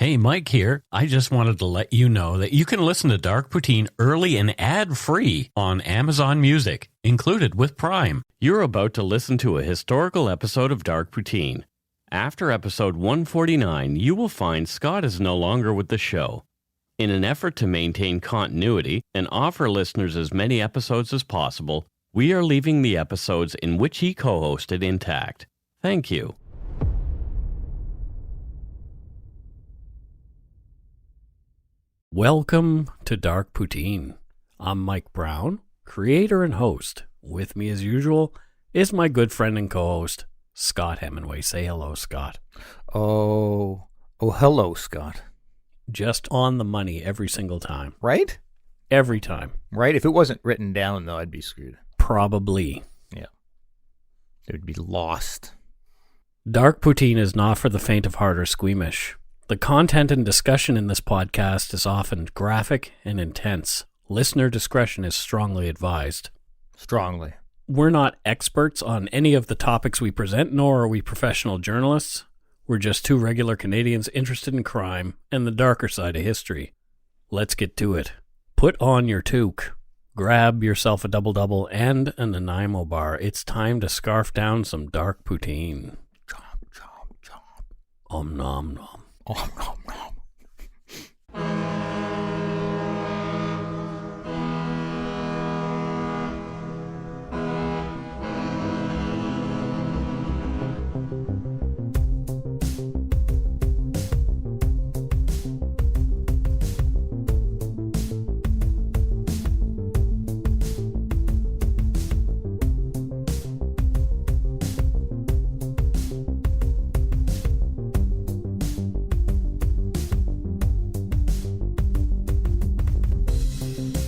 Hey, Mike here. I just wanted to let you know that you can listen to Dark Poutine early and ad-free on Amazon Music, included with Prime. You're about to listen to a historical episode of Dark Poutine. After episode 149, you will find Scott is no longer with the show. In an effort to maintain continuity and offer listeners as many episodes as possible, we are leaving the episodes in which he co-hosted intact. Thank you. Welcome to Dark Poutine. I'm Mike Brown, creator and host. With me as usual is my good friend and co-host, Scott Hemingway. Say hello, Scott. Oh, hello, Scott. Just on the money every single time. Right? Every time. Right? If it wasn't written down, though, I'd be screwed. Probably. Yeah. It would be lost. Dark Poutine is not for the faint of heart or squeamish. The content and discussion in this podcast is often graphic and intense. Listener discretion is strongly advised. Strongly. We're not experts on any of the topics we present, nor are we professional journalists. We're just two regular Canadians interested in crime and the darker side of history. Let's get to it. Put on your toque. Grab yourself a double-double and a Nanaimo bar. It's time to scarf down some dark poutine. Chomp, chomp, chomp. Nom nom. Nom, nom, nom.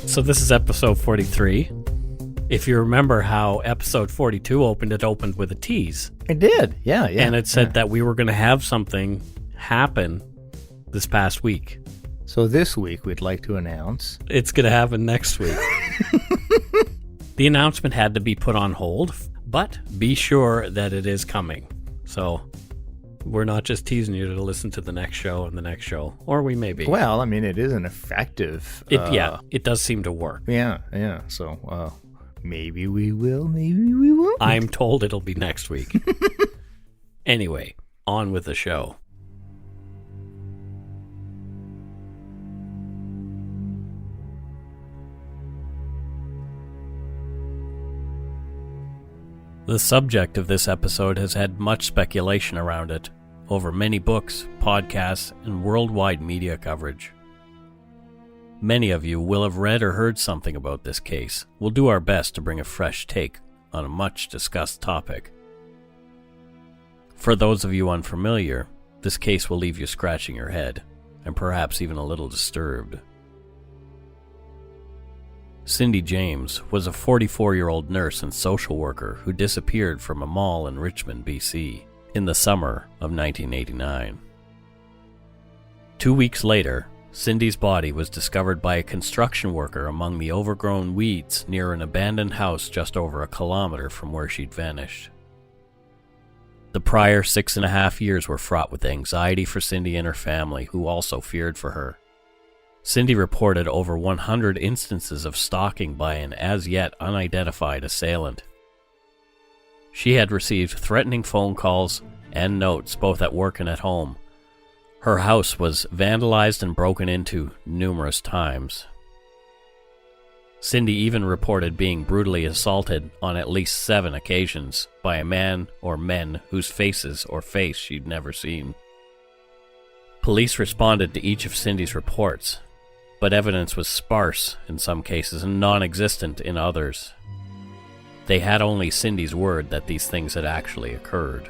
So this is episode 43. If you remember how episode 42 opened, it opened with a tease. It did. Yeah. And it said that we were going to have something happen this past week. So this week, we'd like to announce. It's going to happen next week. The announcement had to be put on hold, but be sure that it is coming. So we're not just teasing you to listen to the next show and the next show, or we may be. Well, I mean, it is an effective. It does seem to work. Yeah. So maybe we will, maybe we won't. I'm told it'll be next week. Anyway, on with the show. The subject of this episode has had much speculation around it, over many books, podcasts, and worldwide media coverage. Many of you will have read or heard something about this case. We'll do our best to bring a fresh take on a much-discussed topic. For those of you unfamiliar, this case will leave you scratching your head, and perhaps even a little disturbed. Cindy James was a 44-year-old nurse and social worker who disappeared from a mall in Richmond, B.C. in the summer of 1989. 2 weeks later, Cindy's body was discovered by a construction worker among the overgrown weeds near an abandoned house just over a kilometer from where she'd vanished. The prior 6.5 years were fraught with anxiety for Cindy and her family, who also feared for her. Cindy reported over 100 instances of stalking by an as-yet unidentified assailant. She had received threatening phone calls and notes both at work and at home. Her house was vandalized and broken into numerous times. Cindy even reported being brutally assaulted on at least 7 occasions by a man or men whose faces or face she'd never seen. Police responded to each of Cindy's reports, but evidence was sparse in some cases and non-existent in others. They had only Cindy's word that these things had actually occurred.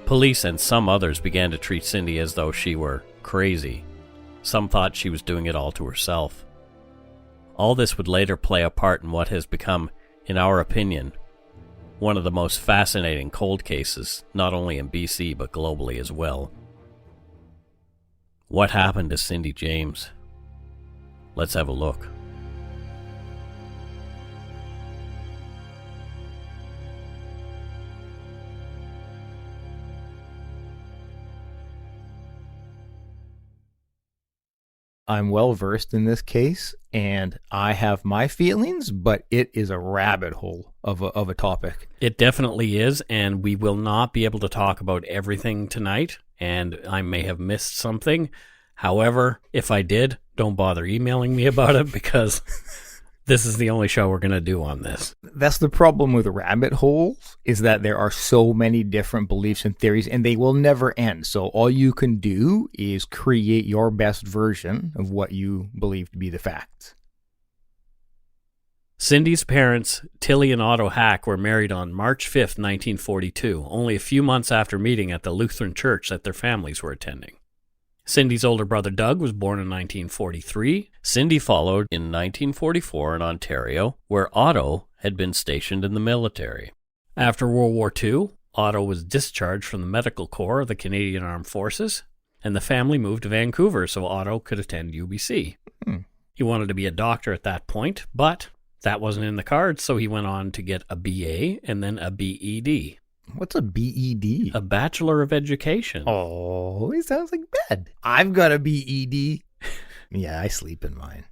Police and some others began to treat Cindy as though she were crazy. Some thought she was doing it all to herself. All this would later play a part in what has become, in our opinion, one of the most fascinating cold cases, not only in BC but globally as well. What happened to Cindy James? Let's have a look. I'm well versed in this case, and I have my feelings, but it is a rabbit hole of a topic. It definitely is, and we will not be able to talk about everything tonight, and I may have missed something. However, if I did, don't bother emailing me about it, because this is the only show we're going to do on this. That's the problem with rabbit holes, is that there are so many different beliefs and theories, and they will never end. So all you can do is create your best version of what you believe to be the facts. Cindy's parents, Tilly and Otto Hack, were married on March 5th, 1942, only a few months after meeting at the Lutheran church that their families were attending. Cindy's older brother Doug was born in 1943. Cindy followed in 1944 in Ontario, where Otto had been stationed in the military. After World War II, Otto was discharged from the Medical Corps of the Canadian Armed Forces, and the family moved to Vancouver so Otto could attend UBC. He wanted to be a doctor at that point, but that wasn't in the cards, so he went on to get a BA and then a BEd. What's a BEd? A Bachelor of Education. Oh, it sounds like bed. I've got a BEd. Yeah, I sleep in mine.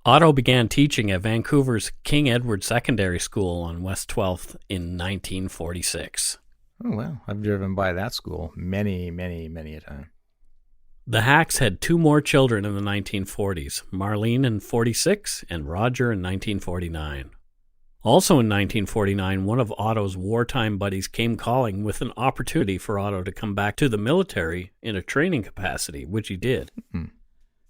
Otto began teaching at Vancouver's King Edward Secondary School on West 12th in 1946. Oh, well, I've driven by that school many a time. The Hacks had two more children in the 1940s, Marlene in 46 and Roger in 1949. Also in 1949, one of Otto's wartime buddies came calling with an opportunity for Otto to come back to the military in a training capacity, which he did.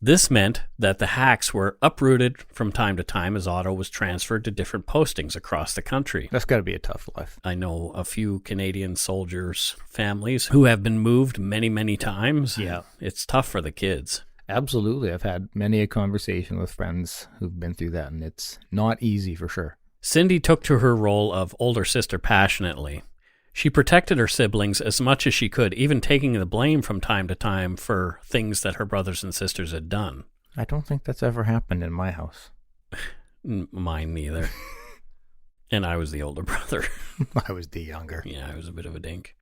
This meant that the Hacks were uprooted from time to time as Otto was transferred to different postings across the country. That's got to be a tough life. I know a few Canadian soldiers' families who have been moved many times. Yeah. It's tough for the kids. Absolutely. I've had many a conversation with friends who've been through that, and it's not easy for sure. Cindy took to her role of older sister passionately. She protected her siblings as much as she could, even taking the blame from time to time for things that her brothers and sisters had done. I don't think that's ever happened in my house. Mine neither. And I was the older brother. I was the younger. Yeah, I was a bit of a dink.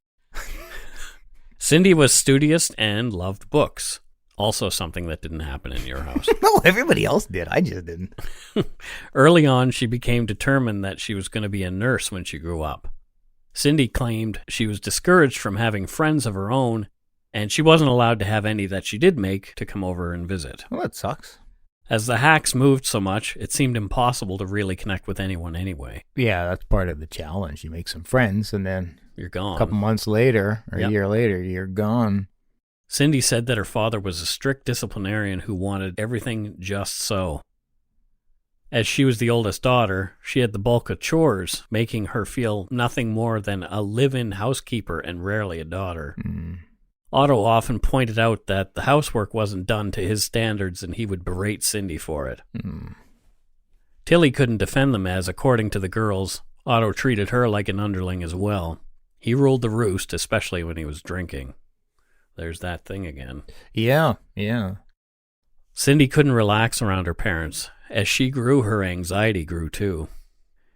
Cindy was studious and loved books. Also something that didn't happen in your house. No, everybody else did. I just didn't. Early on, she became determined that she was going to be a nurse when she grew up. Cindy claimed she was discouraged from having friends of her own, and she wasn't allowed to have any that she did make to come over and visit. Well, that sucks. As the Hacks moved so much, it seemed impossible to really connect with anyone anyway. Yeah, that's part of the challenge. You make some friends, and then you're gone. A couple months later, or a year later, you're gone. Cindy said that her father was a strict disciplinarian who wanted everything just so. As she was the oldest daughter, she had the bulk of chores, making her feel nothing more than a live-in housekeeper and rarely a daughter. Otto often pointed out that the housework wasn't done to his standards and he would berate Cindy for it. Tilly couldn't defend them as, according to the girls, Otto treated her like an underling as well. He ruled the roost, especially when he was drinking. There's that thing again. Yeah. Cindy couldn't relax around her parents. As she grew, her anxiety grew too.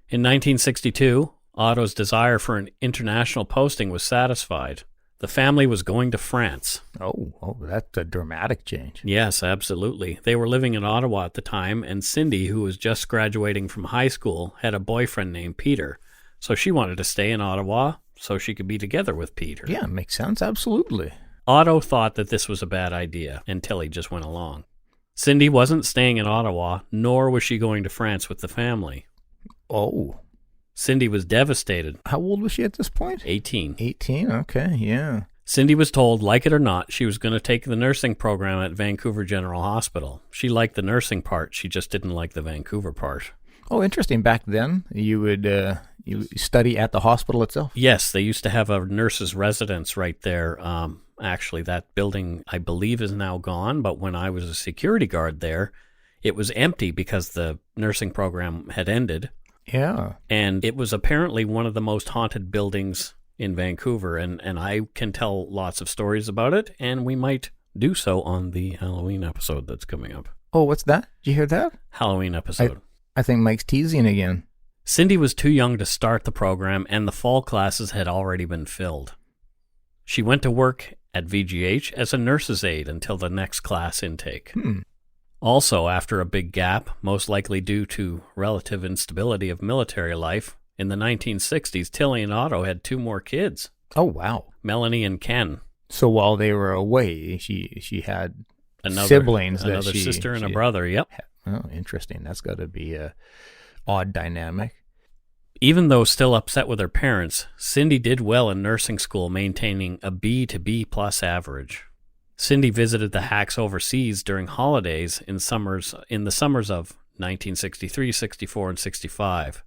In 1962, Otto's desire for an international posting was satisfied. The family was going to France. Oh, that's a dramatic change. Yes, absolutely. They were living in Ottawa at the time, and Cindy, who was just graduating from high school, had a boyfriend named Peter. So she wanted to stay in Ottawa so she could be together with Peter. Yeah, makes sense. Absolutely. Otto thought that this was a bad idea, and Tilly just went along. Cindy wasn't staying in Ottawa, nor was she going to France with the family. Oh. Cindy was devastated. How old was she at this point? 18. 18? Okay, yeah. Cindy was told, like it or not, she was going to take the nursing program at Vancouver General Hospital. She liked the nursing part, she just didn't like the Vancouver part. Oh, interesting. Back then, you would you study at the hospital itself? Yes, they used to have a nurse's residence right there. Actually, that building, I believe, is now gone, but when I was a security guard there, it was empty because the nursing program had ended. Yeah. And it was apparently one of the most haunted buildings in Vancouver, and I can tell lots of stories about it, and we might do so on the Halloween episode that's coming up. Oh, what's that? Did you hear that? Halloween episode. I think Mike's teasing again. Cindy was too young to start the program, and the fall classes had already been filled. She went to work at VGH as a nurse's aide until the next class intake. Also, after a big gap, most likely due to relative instability of military life, in the 1960s, Tilly and Otto had 2 more kids. Oh, wow. Melanie and Ken. So while they were away, she had Another siblings. Another sister and a brother, yep. Oh, interesting. That's got to be a odd dynamic. Even though still upset with her parents, Cindy did well in nursing school, maintaining a B to B plus average. Cindy visited the Hacks overseas during holidays in the summers of 1963, 64, and 65.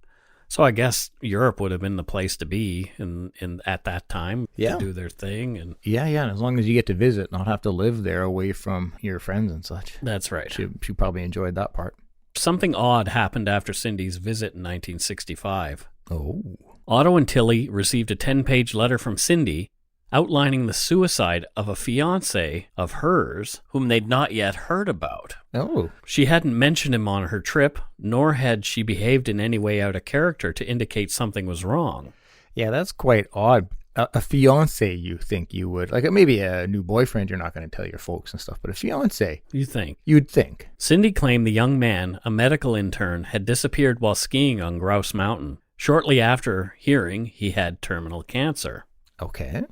So I guess Europe would have been the place to be in at that time to do their thing. And yeah. As long as you get to visit, not have to live there away from your friends and such. That's right. She probably enjoyed that part. Something odd happened after Cindy's visit in 1965. Oh. Otto and Tilly received a 10-page letter from Cindy outlining the suicide of a fiancé of hers whom they'd not yet heard about. Oh. She hadn't mentioned him on her trip, nor had she behaved in any way out of character to indicate something was wrong. Yeah, that's quite odd. A fiancé, you think you would. Like maybe a new boyfriend, you're not going to tell your folks and stuff, but a fiancé. You'd think. Cindy claimed the young man, a medical intern, had disappeared while skiing on Grouse Mountain, shortly after hearing he had terminal cancer. Okay.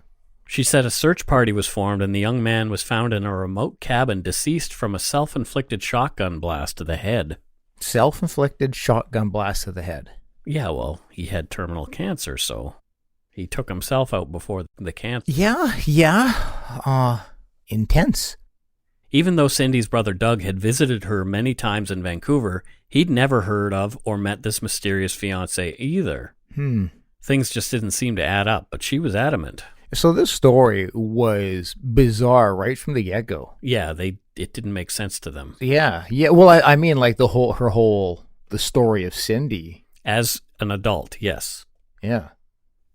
She said a search party was formed and the young man was found in a remote cabin deceased from a self-inflicted shotgun blast to the head. Self-inflicted shotgun blast to the head? Yeah, well, he had terminal cancer, so he took himself out before the cancer. Yeah. Intense. Even though Cindy's brother Doug had visited her many times in Vancouver, he'd never heard of or met this mysterious fiancé either. Things just didn't seem to add up, but she was adamant. So this story was bizarre right from the get-go. Yeah, it didn't make sense to them. Yeah. Well, I mean, like the story of Cindy as an adult. Yes. Yeah.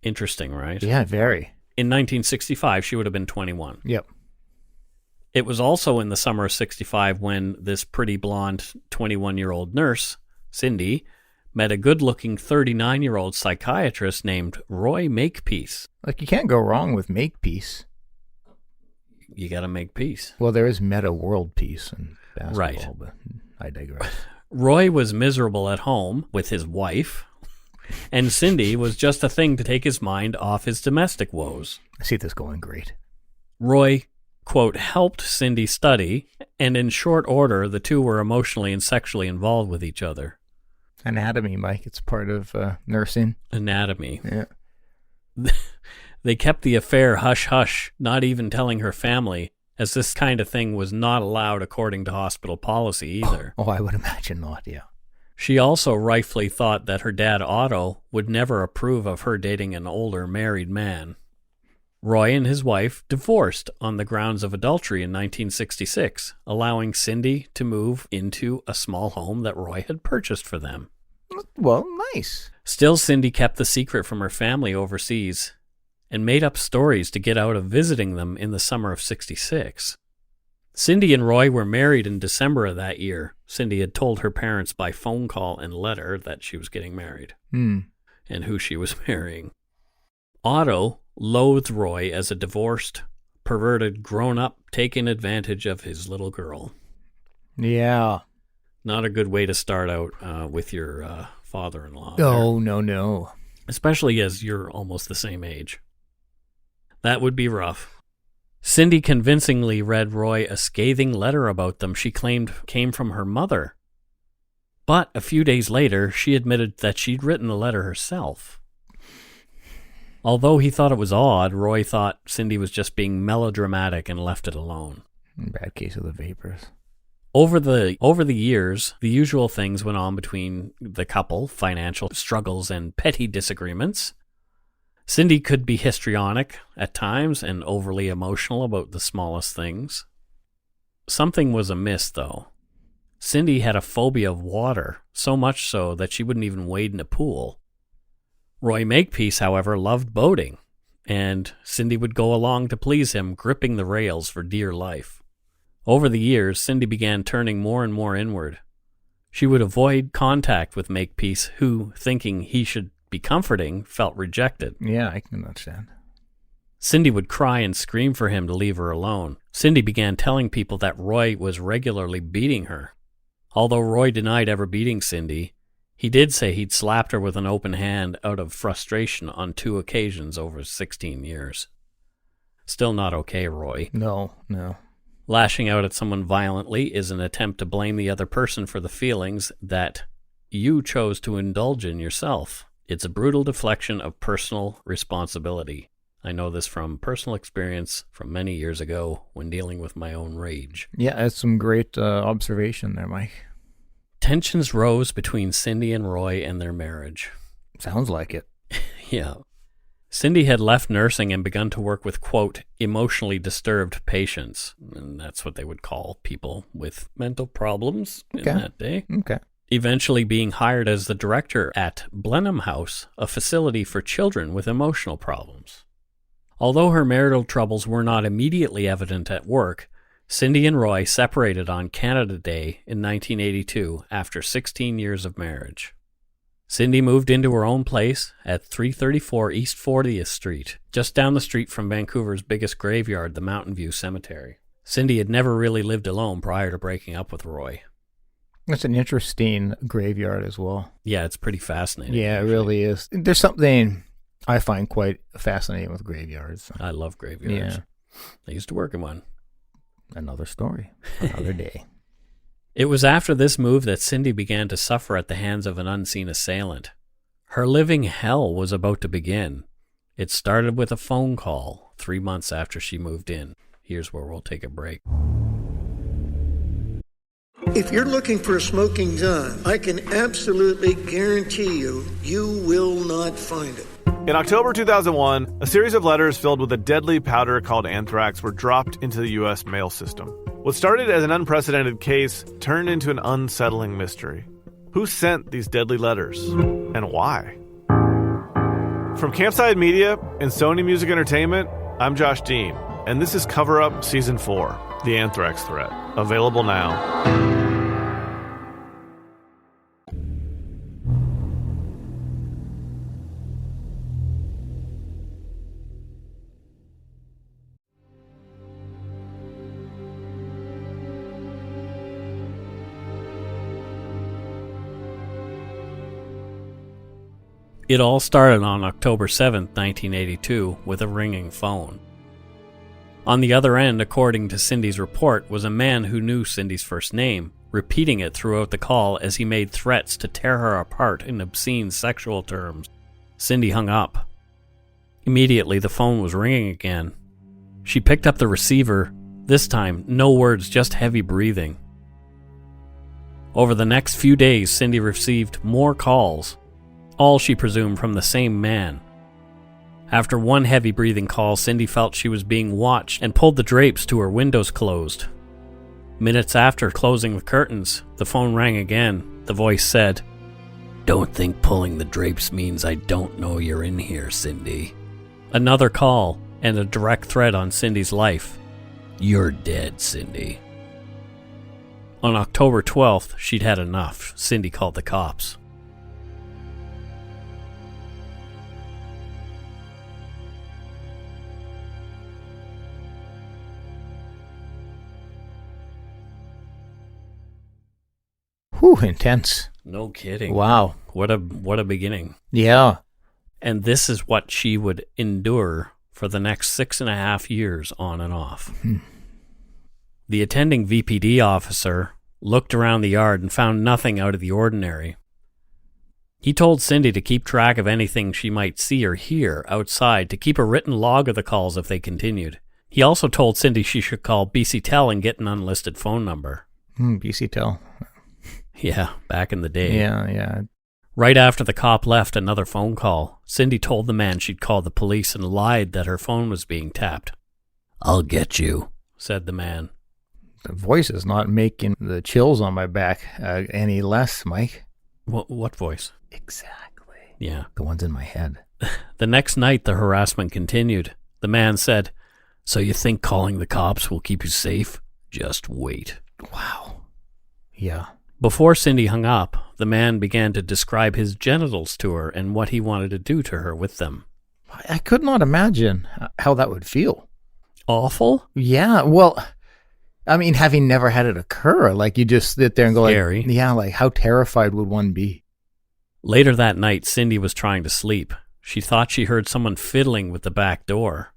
Interesting, right? Yeah, very. In 1965, she would have been 21. Yep. It was also in the summer of 65 when this pretty blonde 21-year-old nurse, Cindy, met a good-looking 39-year-old psychiatrist named Roy Makepeace. Like, you can't go wrong with Makepeace. You got to make peace. Well, there is meta world peace in basketball, right. But I digress. Roy was miserable at home with his wife, and Cindy was just a thing to take his mind off his domestic woes. I see this going great. Roy, quote, helped Cindy study, and in short order, the two were emotionally and sexually involved with each other. Anatomy, Mike. It's part of nursing. Anatomy. Yeah. They kept the affair hush-hush, not even telling her family, as this kind of thing was not allowed according to hospital policy either. Oh, I would imagine not, yeah. She also rightfully thought that her dad, Otto, would never approve of her dating an older married man. Roy and his wife divorced on the grounds of adultery in 1966, allowing Cindy to move into a small home that Roy had purchased for them. Well, nice. Still, Cindy kept the secret from her family overseas and made up stories to get out of visiting them in the summer of 66. Cindy and Roy were married in December of that year. Cindy had told her parents by phone call and letter that she was getting married and who she was marrying. Otto loathed Roy as a divorced, perverted, grown-up taking advantage of his little girl. Yeah. Not a good way to start out with your father-in-law. Oh, no. Especially as you're almost the same age. That would be rough. Cindy convincingly read Roy a scathing letter about them she claimed came from her mother. But a few days later, she admitted that she'd written the letter herself. Although he thought it was odd, Roy thought Cindy was just being melodramatic and left it alone. Bad case of the vapors. Over the years, the usual things went on between the couple, financial struggles and petty disagreements. Cindy could be histrionic at times and overly emotional about the smallest things. Something was amiss, though. Cindy had a phobia of water, so much so that she wouldn't even wade in a pool. Roy Makepeace, however, loved boating, and Cindy would go along to please him, gripping the rails for dear life. Over the years, Cindy began turning more and more inward. She would avoid contact with Makepeace, who, thinking he should be comforting, felt rejected. Yeah, I can understand. Cindy would cry and scream for him to leave her alone. Cindy began telling people that Roy was regularly beating her. Although Roy denied ever beating Cindy, he did say he'd slapped her with an open hand out of frustration on 2 occasions over 16 years. Still not okay, Roy. No. Lashing out at someone violently is an attempt to blame the other person for the feelings that you chose to indulge in yourself. It's a brutal deflection of personal responsibility. I know this from personal experience from many years ago when dealing with my own rage. Yeah, that's some great observation there, Mike. Tensions rose between Cindy and Roy and their marriage. Sounds like it. Yeah. Cindy had left nursing and begun to work with, quote, emotionally disturbed patients. And that's what they would call people with mental problems in that day. Okay. Eventually being hired as the director at Blenheim House, a facility for children with emotional problems. Although her marital troubles were not immediately evident at work, Cindy and Roy separated on Canada Day in 1982 after 16 years of marriage. Cindy moved into her own place at 334 East 40th Street, just down the street from Vancouver's biggest graveyard, the Mountain View Cemetery. Cindy had never really lived alone prior to breaking up with Roy. That's an interesting graveyard as well. Yeah, it's pretty fascinating. Yeah, it really is. There's something I find quite fascinating with graveyards. I love graveyards. Yeah. I used to work in one. Another story, another day. It was after this move that Cindy began to suffer at the hands of an unseen assailant. Her living hell was about to begin. It started with a phone call 3 months after she moved in. Here's where we'll take a break. If you're looking for a smoking gun, I can absolutely guarantee you, you will not find it. In October 2001, a series of letters filled with a deadly powder called anthrax were dropped into the U.S. mail system. What started as an unprecedented case turned into an unsettling mystery. Who sent these deadly letters? And why? From Campside Media and Sony Music Entertainment, I'm Josh Dean, and this is Cover Up Season 4, The Anthrax Threat. Available now. It all started on October 7, 1982, with a ringing phone. On the other end, according to Cindy's report, was a man who knew Cindy's first name, repeating it throughout the call as he made threats to tear her apart in obscene sexual terms. Cindy hung up. Immediately, the phone was ringing again. She picked up the receiver. This time, no words, just heavy breathing. Over the next few days, Cindy received more calls, all she presumed from the same man. After one heavy breathing call, Cindy felt she was being watched and pulled the drapes to her windows closed. Minutes after closing the curtains, the phone rang again. The voice said, "Don't think pulling the drapes means I don't know you're in here, Cindy." Another call, and a direct threat on Cindy's life. "You're dead, Cindy." On October 12th, she'd had enough. Cindy called the cops. Whew, intense. No kidding. Wow. What a beginning. Yeah. And this is what she would endure for the next 6.5 years on and off. The attending VPD officer looked around the yard and found nothing out of the ordinary. He told Cindy to keep track of anything she might see or hear outside, to keep a written log of the calls if they continued. He also told Cindy she should call B.C. Tel and get an unlisted phone number. B.C. Tel. Yeah, back in the day. Yeah. Right after the cop left, another phone call. Cindy told the man she'd called the police and lied that her phone was being tapped. "I'll get you," said the man. The voice is not making the chills on my back any less, Mike. What voice? Exactly. Yeah. The ones in my head. The next night, the harassment continued. The man said, "So you think calling the cops will keep you safe? Just wait." Wow. Yeah. Before Cindy hung up, the man began to describe his genitals to her and what he wanted to do to her with them. I could not imagine how that would feel. Awful? Yeah, well, I mean, having never had it occur, like you just sit there and go Scary. like, yeah, like how terrified would one be? Later that night, Cindy was trying to sleep. She thought she heard someone fiddling with the back door.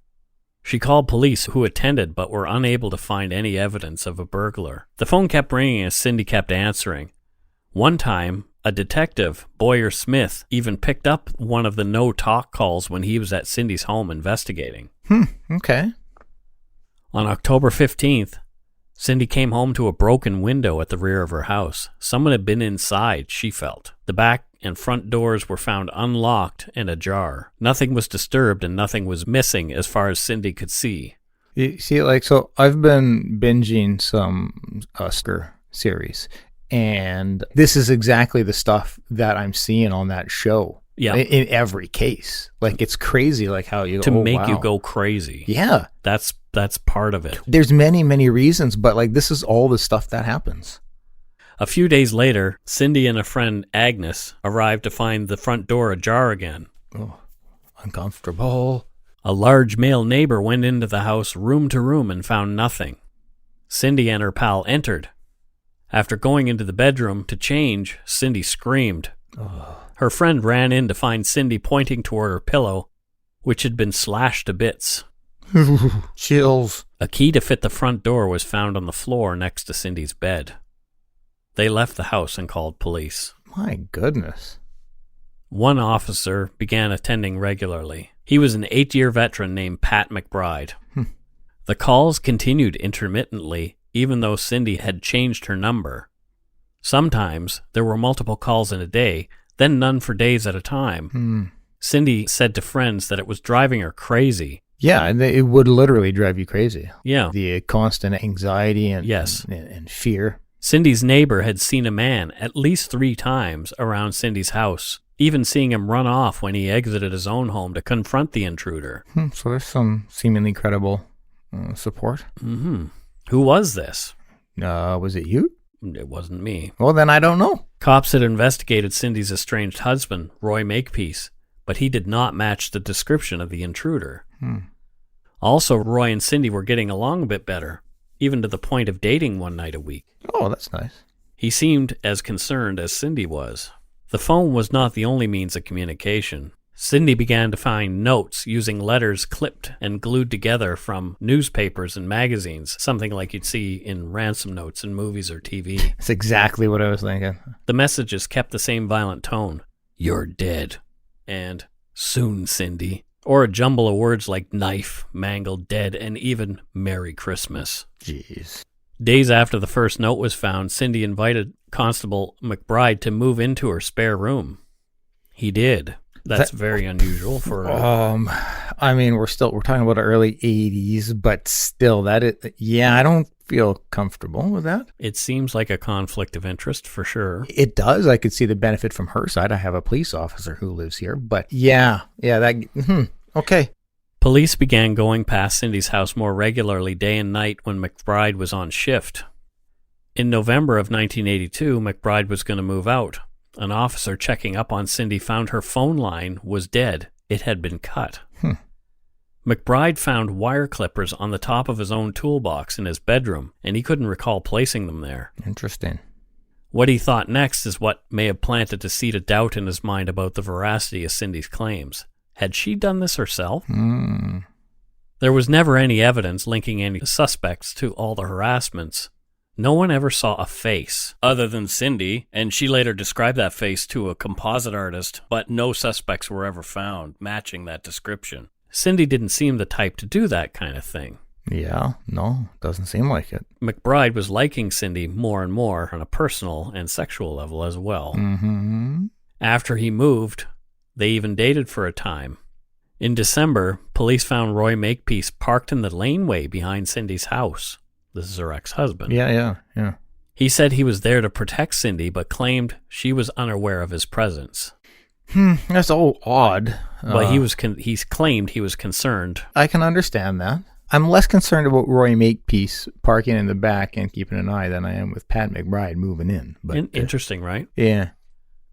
She called police, who attended but were unable to find any evidence of a burglar. The phone kept ringing as Cindy kept answering. One time, a detective, Boyer Smith, even picked up one of the no-talk calls when he was at Cindy's home investigating. Okay. On October 15th, Cindy came home to a broken window at the rear of her house. Someone had been inside, she felt. The back and front doors were found unlocked and ajar. Nothing was disturbed and nothing was missing as far as Cindy could see. You see, like, so I've been binging some Oscar series, and this is exactly the stuff that I'm seeing on that show. Yeah. In every case. Like, it's crazy, like how you To make wow. you go crazy. Yeah. That's part of it. There's many, many reasons, but like this is all the stuff that happens. A few days later, Cindy and a friend, Agnes, arrived to find the front door ajar again. Oh, uncomfortable. A large male neighbor went into the house room to room and found nothing. Cindy and her pal entered. After going into the bedroom to change, Cindy screamed. Oh. Her friend ran in to find Cindy pointing toward her pillow, which had been slashed to bits. Chills. A key to fit the front door was found on the floor next to Cindy's bed. They left the house and called police. My goodness. One officer began attending regularly. He was an 8-year veteran named Pat McBride. The calls continued intermittently, even though Cindy had changed her number. Sometimes there were multiple calls in a day, then none for days at a time. Cindy said to friends that it was driving her crazy. Yeah, and it would literally drive you crazy. Yeah. The constant anxiety and Yes. and fear. Cindy's neighbor had seen a man at least 3 times around Cindy's house, even seeing him run off when he exited his own home to confront the intruder. So there's some seemingly credible support. Who was this? Was it you? It wasn't me. Well, then I don't know. Cops had investigated Cindy's estranged husband, Roy Makepeace, but he did not match the description of the intruder. Also, Roy and Cindy were getting along a bit better, even to the point of dating one night a week. Oh, that's nice. He seemed as concerned as Cindy was. The phone was not the only means of communication. Cindy began to find notes using letters clipped and glued together from newspapers and magazines, something like you'd see in ransom notes in movies or TV. That's exactly what I was thinking. The messages kept the same violent tone. "You're dead," and "Soon, Cindy," or a jumble of words like knife, mangled, dead, and even Merry Christmas. Jeez. Days after the first note was found, Cindy invited Constable McBride to move into her spare room. He did. That's very unusual for I mean, we're talking about the early 80s, but still I don't feel comfortable with that. It seems like a conflict of interest for sure. It does. I could see the benefit from her side. I have a police officer who lives here, but okay. Police began going past Cindy's house more regularly day and night when McBride was on shift. In November of 1982, McBride was going to move out. An officer checking up on Cindy found her phone line was dead. It had been cut. McBride found wire clippers on the top of his own toolbox in his bedroom, and he couldn't recall placing them there. Interesting. What he thought next is what may have planted a seed of doubt in his mind about the veracity of Cindy's claims. Had she done this herself? There was never any evidence linking any suspects to all the harassments. No one ever saw a face other than Cindy, and she later described that face to a composite artist, but no suspects were ever found matching that description. Cindy didn't seem the type to do that kind of thing. Yeah, no, doesn't seem like it. McBride was liking Cindy more and more on a personal and sexual level as well. After he moved, they even dated for a time. In December, police found Roy Makepeace parked in the laneway behind Cindy's house. This is her ex-husband. Yeah. He said he was there to protect Cindy, but claimed she was unaware of his presence. That's all odd. But he claimed he was concerned. I can understand that. I'm less concerned about Roy Makepeace parking in the back and keeping an eye than I am with Pat McBride moving in. But Interesting, right? Yeah.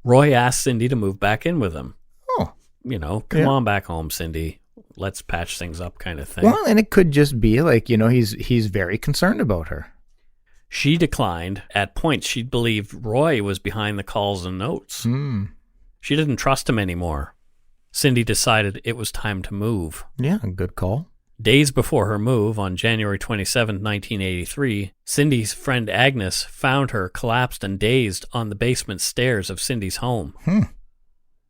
Roy asked Cindy to move back in with him. Oh. come on back home, Cindy. Let's patch things up kind of thing. Well, and it could just be like, he's very concerned about her. She declined. At points, she believed Roy was behind the calls and notes. She didn't trust him anymore. Cindy decided it was time to move. Yeah, good call. Days before her move, on January 27, 1983, Cindy's friend Agnes found her collapsed and dazed on the basement stairs of Cindy's home.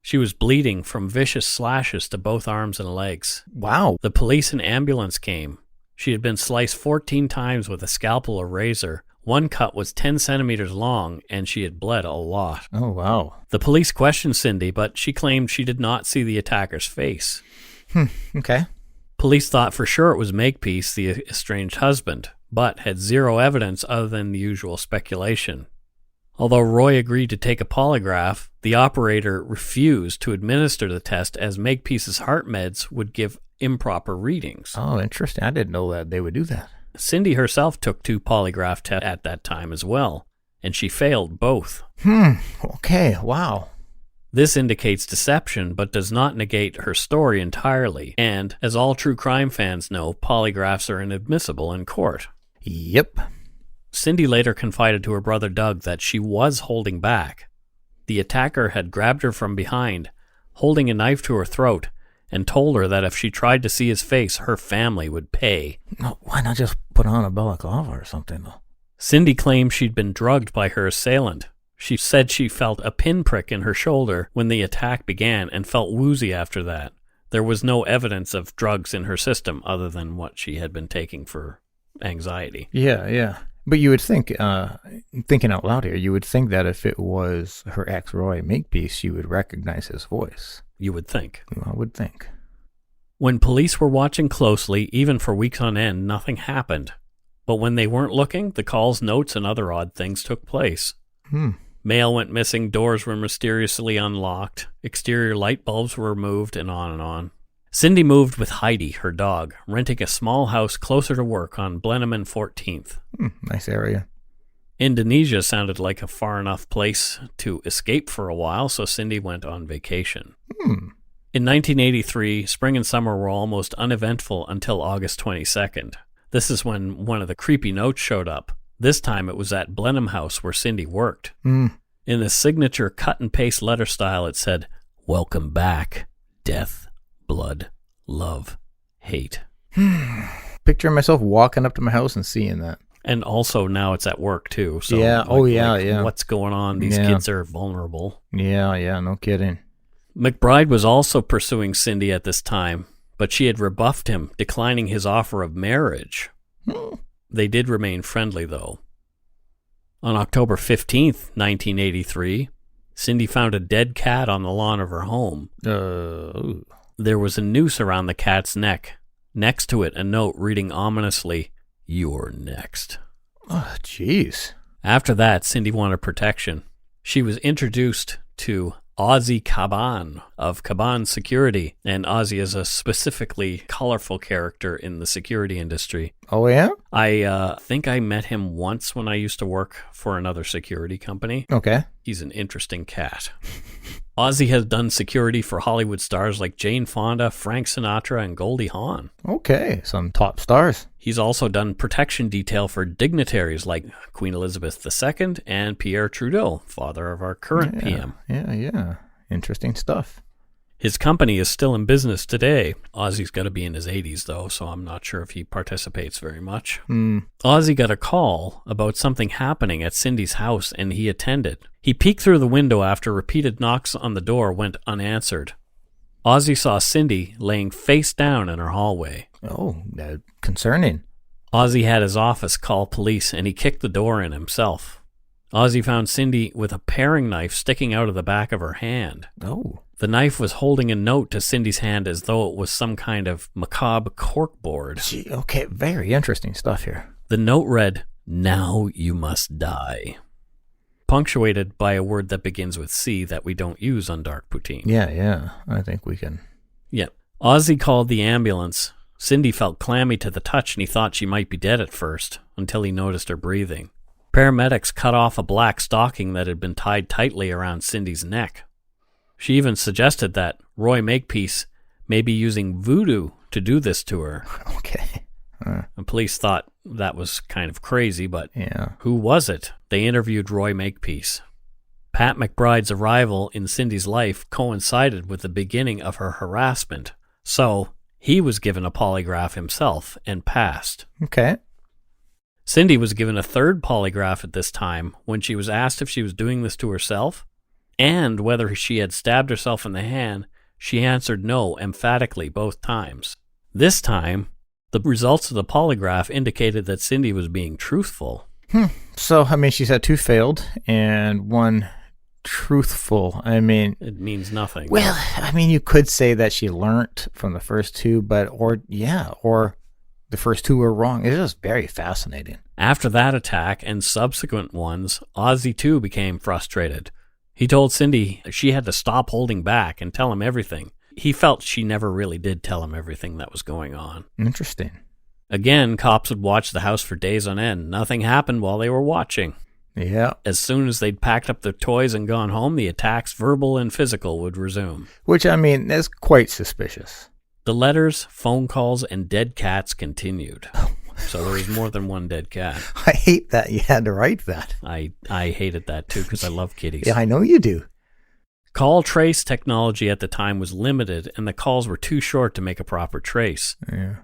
She was bleeding from vicious slashes to both arms and legs. Wow. The police and ambulance came. She had been sliced 14 times with a scalpel or razor. One cut was 10 centimeters long, and she had bled a lot. Oh, wow. The police questioned Cindy, but she claimed she did not see the attacker's face. Okay. Police thought for sure it was Makepeace, the estranged husband, but had zero evidence other than the usual speculation. Although Roy agreed to take a polygraph, the operator refused to administer the test as Makepeace's heart meds would give improper readings. Oh, interesting. I didn't know that they would do that. Cindy herself took 2 polygraph tests at that time as well, and she failed both. Okay, wow. This indicates deception, but does not negate her story entirely, and, as all true crime fans know, polygraphs are inadmissible in court. Yep. Cindy later confided to her brother Doug that she was holding back. The attacker had grabbed her from behind, holding a knife to her throat, and told her that if she tried to see his face, her family would pay. No, why not just put on a balaclava or something, though? Cindy claimed she'd been drugged by her assailant. She said she felt a pinprick in her shoulder when the attack began and felt woozy after that. There was no evidence of drugs in her system other than what she had been taking for anxiety. Yeah. But you would think, thinking out loud here, you would think that if it was her ex, Roy Makepeace, she would recognize his voice. You would think. I would think. When police were watching closely, even for weeks on end, nothing happened. But when they weren't looking, the calls, notes, and other odd things took place. Mail went missing, doors were mysteriously unlocked, exterior light bulbs were removed, and on and on. Cindy moved with Heidi, her dog, renting a small house closer to work on Blenheim and 14th. Nice area. Indonesia sounded like a far enough place to escape for a while, so Cindy went on vacation. In 1983, spring and summer were almost uneventful until August 22nd. This is when one of the creepy notes showed up. This time it was at Blenheim House where Cindy worked. In the signature cut-and-paste letter style, it said, "Welcome back, death, blood, love, hate." Picturing myself walking up to my house and seeing that. And also now it's at work too. So yeah. Yeah. What's going on? These kids are vulnerable. Yeah. No kidding. McBride was also pursuing Cindy at this time, but she had rebuffed him, declining his offer of marriage. They did remain friendly, though. On October 15th, 1983, Cindy found a dead cat on the lawn of her home. There was a noose around the cat's neck. Next to it, a note reading ominously, "You're next." Oh, jeez. After that, Cindy wanted protection. She was introduced to Ozzy Caban of Caban Security, and Ozzy is a specifically colorful character in the security industry. Oh, yeah? I think I met him once when I used to work for another security company. Okay. He's an interesting cat. Ozzy has done security for Hollywood stars like Jane Fonda, Frank Sinatra, and Goldie Hawn. Okay, some top stars. He's also done protection detail for dignitaries like Queen Elizabeth II and Pierre Trudeau, father of our current PM. Yeah. Interesting stuff. His company is still in business today. Ozzy's got to be in his 80s, though, so I'm not sure if he participates very much. Ozzy got a call about something happening at Cindy's house, and he attended. He peeked through the window after repeated knocks on the door went unanswered. Ozzy saw Cindy laying face down in her hallway. Oh, concerning. Ozzy had his office call police, and he kicked the door in himself. Ozzy found Cindy with a paring knife sticking out of the back of her hand. Oh. The knife was holding a note to Cindy's hand as though it was some kind of macabre corkboard. Gee, okay, very interesting stuff here. The note read, "Now you must die," punctuated by a word that begins with C that we don't use on Dark Poutine. Yeah, I think we can. Yeah. Ozzy called the ambulance. Cindy felt clammy to the touch and he thought she might be dead at first, until he noticed her breathing. Paramedics cut off a black stocking that had been tied tightly around Cindy's neck. She even suggested that Roy Makepeace may be using voodoo to do this to her. Okay. The police thought that was kind of crazy, but Yeah. who was it? They interviewed Roy Makepeace. Pat McBride's arrival in Cindy's life coincided with the beginning of her harassment, so he was given a polygraph himself and passed. Okay. Cindy was given a third polygraph at this time when she was asked if she was doing this to herself and whether she had stabbed herself in the hand. She answered no emphatically both times. This time, the results of the polygraph indicated that Cindy was being truthful. So, I mean, she's had 2 failed and 1 truthful. I mean, It means nothing. well, I mean, you could say that she learnt from the first 2, or the first 2 were wrong. It's just very fascinating. After that attack and subsequent ones, Ozzy too became frustrated. He told Cindy she had to stop holding back and tell him everything. He felt she never really did tell him everything that was going on. Interesting. Again, cops would watch the house for days on end. Nothing happened while they were watching. Yeah. As soon as they'd packed up their toys and gone home, the attacks, verbal and physical, would resume. Which, I mean, is quite suspicious. The letters, phone calls, and dead cats continued. So there was more than 1 dead cat. I hate that you had to write that. I hated that too because I love kitties. Yeah, I know you do. Call trace technology at the time was limited, and the calls were too short to make a proper trace. Yeah.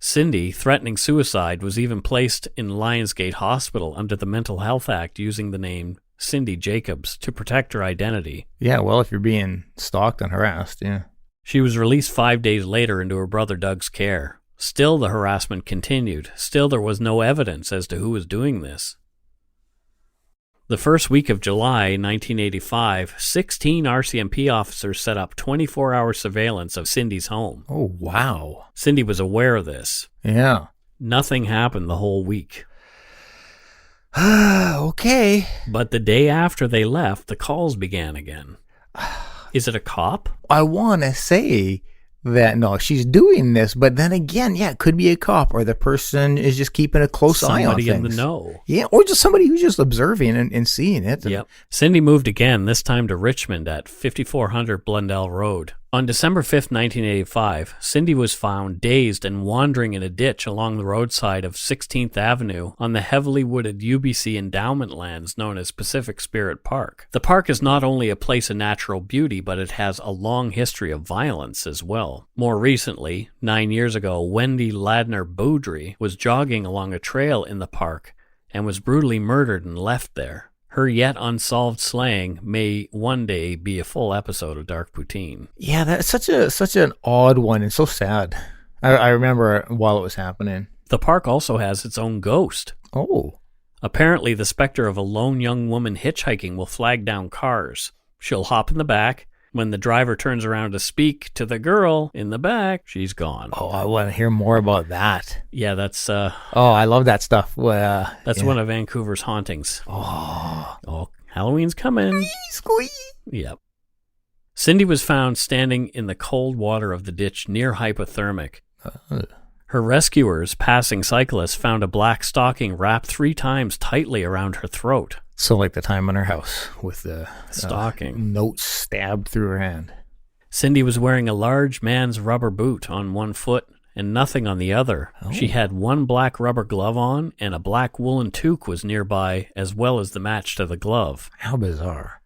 Cindy, threatening suicide, was even placed in Lionsgate Hospital under the Mental Health Act using the name Cindy Jacobs to protect her identity. Yeah, well, if you're being stalked and harassed, yeah. She was released 5 days later into her brother Doug's care. Still, the harassment continued. Still, there was no evidence as to who was doing this. The first week of July 1985, 16 RCMP officers set up 24-hour surveillance of Cindy's home. Oh, wow. Cindy was aware of this. Yeah. Nothing happened the whole week. Okay. But the day after they left, the calls began again. Is it a cop? I want to say that, no, she's doing this, but then again, yeah, it could be a cop, or the person is just keeping a close eye on things. Somebody in the know. Yeah, or just somebody who's just observing and seeing it. Yep. Cindy moved again, this time to Richmond at 5400 Blundell Road. On December 5th, 1985, Cindy was found dazed and wandering in a ditch along the roadside of 16th Avenue on the heavily wooded UBC endowment lands known as Pacific Spirit Park. The park is not only a place of natural beauty, but it has a long history of violence as well. More recently, 9 years ago, Wendy Ladner Boudry was jogging along a trail in the park and was brutally murdered and left there. Her yet unsolved slaying may one day be a full episode of Dark Poutine. Yeah, that's such an odd one and so sad. I remember while it was happening. The park also has its own ghost. Oh. Apparently, the specter of a lone young woman hitchhiking will flag down cars. She'll hop in the back. When the driver turns around to speak to the girl in the back, she's gone. Oh, I want to hear more about that. Yeah, that's Oh, I love that stuff. that's one of Vancouver's hauntings. Oh, Halloween's coming. Squeak. Yep. Cindy was found standing in the cold water of the ditch near hypothermic. Her rescuers, passing cyclists, found a black stocking wrapped 3 times tightly around her throat. So like the time in her house with the Stocking. notes stabbed through her hand. Cindy was wearing a large man's rubber boot on one foot and nothing on the other. Oh. She had one black rubber glove on, and a black woolen toque was nearby, as well as the match to the glove. How bizarre.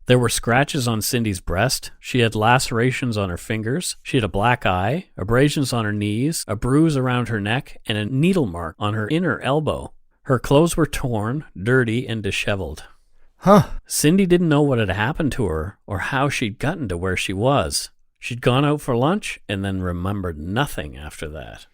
There were scratches on Cindy's breast. She had lacerations on her fingers. She had a black eye, abrasions on her knees, a bruise around her neck, and a needle mark on her inner elbow. Her clothes were torn, dirty, and disheveled. Huh. Cindy didn't know what had happened to her or how she'd gotten to where she was. She'd gone out for lunch and then remembered nothing after that.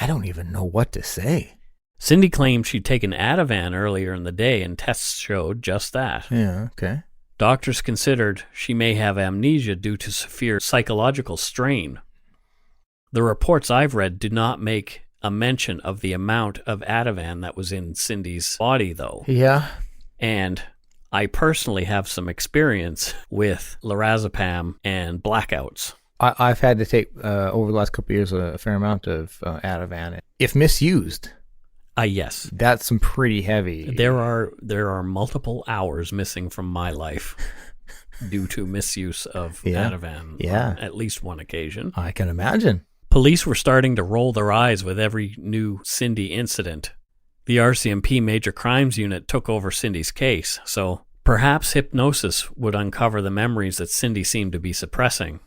I don't even know what to say. Cindy claimed she'd taken Ativan earlier in the day, and tests showed just that. Yeah, okay. Doctors considered she may have amnesia due to severe psychological strain. The reports I've read do not make a mention of the amount of Ativan that was in Cindy's body, though. Yeah. And I personally have some experience with lorazepam and blackouts. I've had to take, over the last couple of years, a fair amount of Ativan. If misused, Yes. that's some pretty heavy. There are multiple hours missing from my life. due to misuse of Yeah. Ativan Yeah. on at least one occasion. I can imagine. Police were starting to roll their eyes with every new Cindy incident. The RCMP Major Crimes Unit took over Cindy's case, so perhaps hypnosis would uncover the memories that Cindy seemed to be suppressing.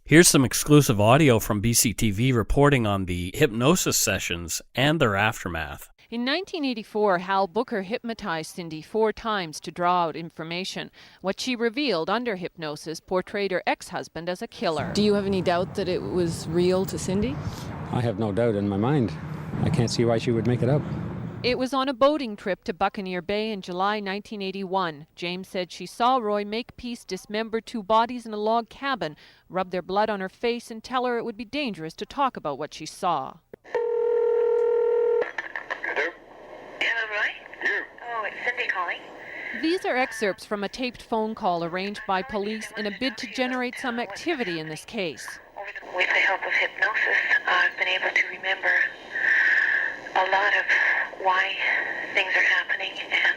Here's some exclusive audio from BCTV reporting on the hypnosis sessions and their aftermath. In 1984, Hal Booker hypnotized Cindy 4 times to draw out information. What she revealed under hypnosis portrayed her ex-husband as a killer. Do you have any doubt that it was real to Cindy? I have no doubt in my mind. I can't see why she would make it up. It was on a boating trip to Buccaneer Bay in July 1981. James said she saw Roy Makepeace dismember 2 bodies in a log cabin, rub their blood on her face, and tell her it would be dangerous to talk about what she saw. Hello, Roy? Oh, it's Cindy calling. These are excerpts from a taped phone call arranged by police in a bid to generate some activity in this case. With the help of hypnosis, I've been able to remember a lot of why things are happening and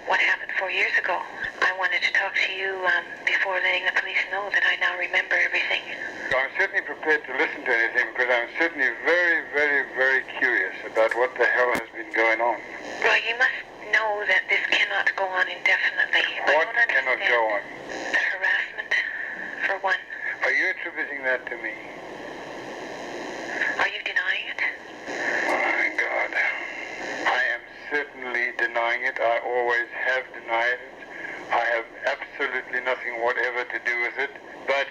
what happened 4 years ago. I wanted to talk to you before letting the police know that I now remember everything. I'm certainly prepared to listen to anything because I'm certainly very, very, very curious about what the hell has been going on. Roy, you must know that this cannot go on indefinitely. What cannot go on? The harassment, for one. Are you attributing that to me? Are you denying it? My God. I am certainly denying it. I always have denied it. I have absolutely nothing whatever to do with it. But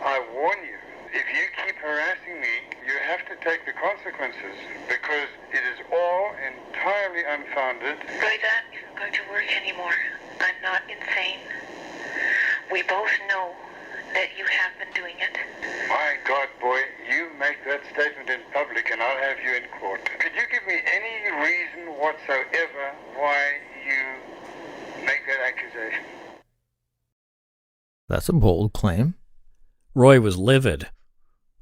I warn you, if you keep harassing me, you have to take the consequences because it is all entirely unfounded. Roy, that isn't going to work anymore. I'm not insane. We both know that you have been doing it. My God, boy, you make that statement in public and I'll have you in court. Could you give me any reason whatsoever why you make that accusation? That's a bold claim. Roy was livid,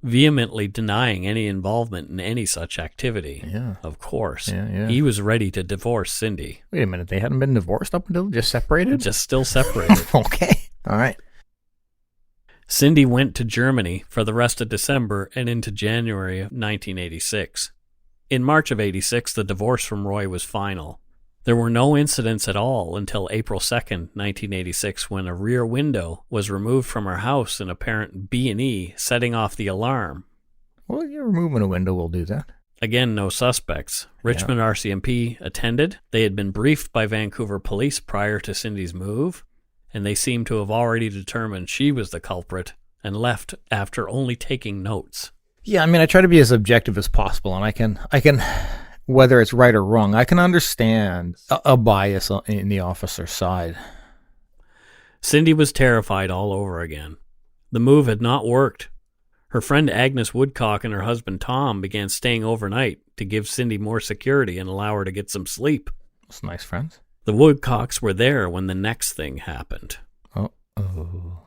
vehemently denying any involvement in any such activity. Yeah. Of course. Yeah. He was ready to divorce Cindy. Wait a minute, they hadn't been divorced up until just separated? Just still separated. Okay. All right. Cindy went to Germany for the rest of December and into January of 1986. In March of 86, the divorce from Roy was final. There were no incidents at all until April 2nd, 1986, when a rear window was removed from her house in apparent B&E, setting off the alarm. Well, you're removing a window will do that. Again, no suspects. Richmond RCMP attended. They had been briefed by Vancouver police prior to Cindy's move, and they seemed to have already determined she was the culprit and left after only taking notes. Yeah, I mean, I try to be as objective as possible, and I can, whether it's right or wrong, I can understand a bias in the officer's side. Cindy was terrified all over again. The move had not worked. Her friend Agnes Woodcock and her husband Tom began staying overnight to give Cindy more security and allow her to get some sleep. That's nice, friends. The Woodcocks were there when the next thing happened. Uh-oh.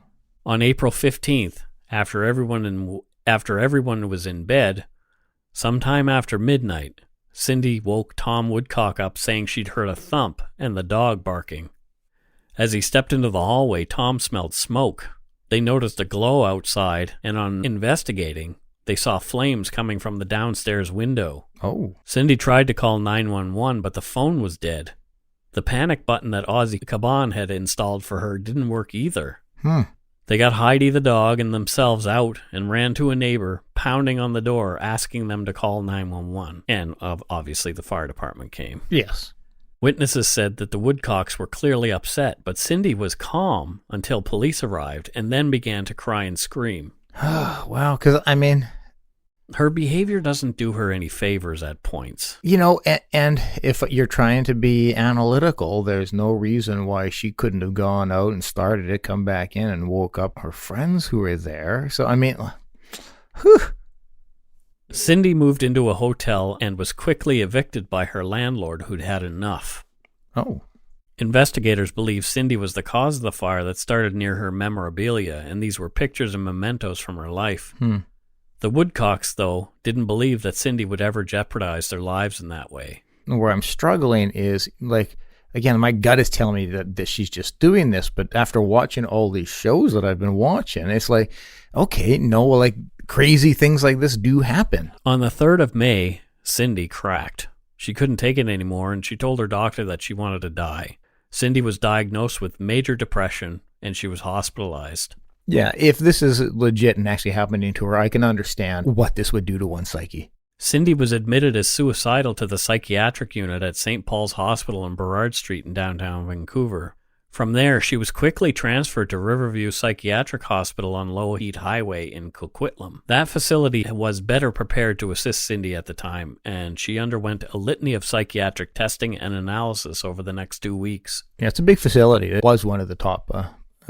On April 15th, after everyone was in bed, sometime after midnight, Cindy woke Tom Woodcock up saying she'd heard a thump and the dog barking. As he stepped into the hallway, Tom smelled smoke. They noticed a glow outside, and on investigating, they saw flames coming from the downstairs window. Oh. Cindy tried to call 911, but the phone was dead. The panic button that Ozzy Caban had installed for her didn't work either. They got Heidi the dog and themselves out and ran to a neighbor, pounding on the door, asking them to call 911. And obviously the fire department came. Yes. Witnesses said that the Woodcocks were clearly upset, but Cindy was calm until police arrived and then began to cry and scream. Wow, because, I mean... Her behavior doesn't do her any favors at points. You know, and if you're trying to be analytical, there's no reason why she couldn't have gone out and started it, come back in and woke up her friends who were there. So, I mean, whew. Cindy moved into a hotel and was quickly evicted by her landlord who'd had enough. Oh. Investigators believe Cindy was the cause of the fire that started near her memorabilia, and these were pictures and mementos from her life. The Woodcocks, though, didn't believe that Cindy would ever jeopardize their lives in that way. Where I'm struggling is, like, again, my gut is telling me that she's just doing this, but after watching all these shows that I've been watching, it's like, okay, no, like crazy things like this do happen. On the 3rd of May, Cindy cracked. She couldn't take it anymore, and she told her doctor that she wanted to die. Cindy was diagnosed with major depression, and she was hospitalized. Yeah, if this is legit and actually happening to her, I can understand what this would do to one's psyche. Cindy was admitted as suicidal to the psychiatric unit at St. Paul's Hospital on Burrard Street in downtown Vancouver. From there, she was quickly transferred to Riverview Psychiatric Hospital on Lougheed Highway in Coquitlam. That facility was better prepared to assist Cindy at the time, and she underwent a litany of psychiatric testing and analysis over the next 2 weeks. Yeah, it's a big facility. It was one of the top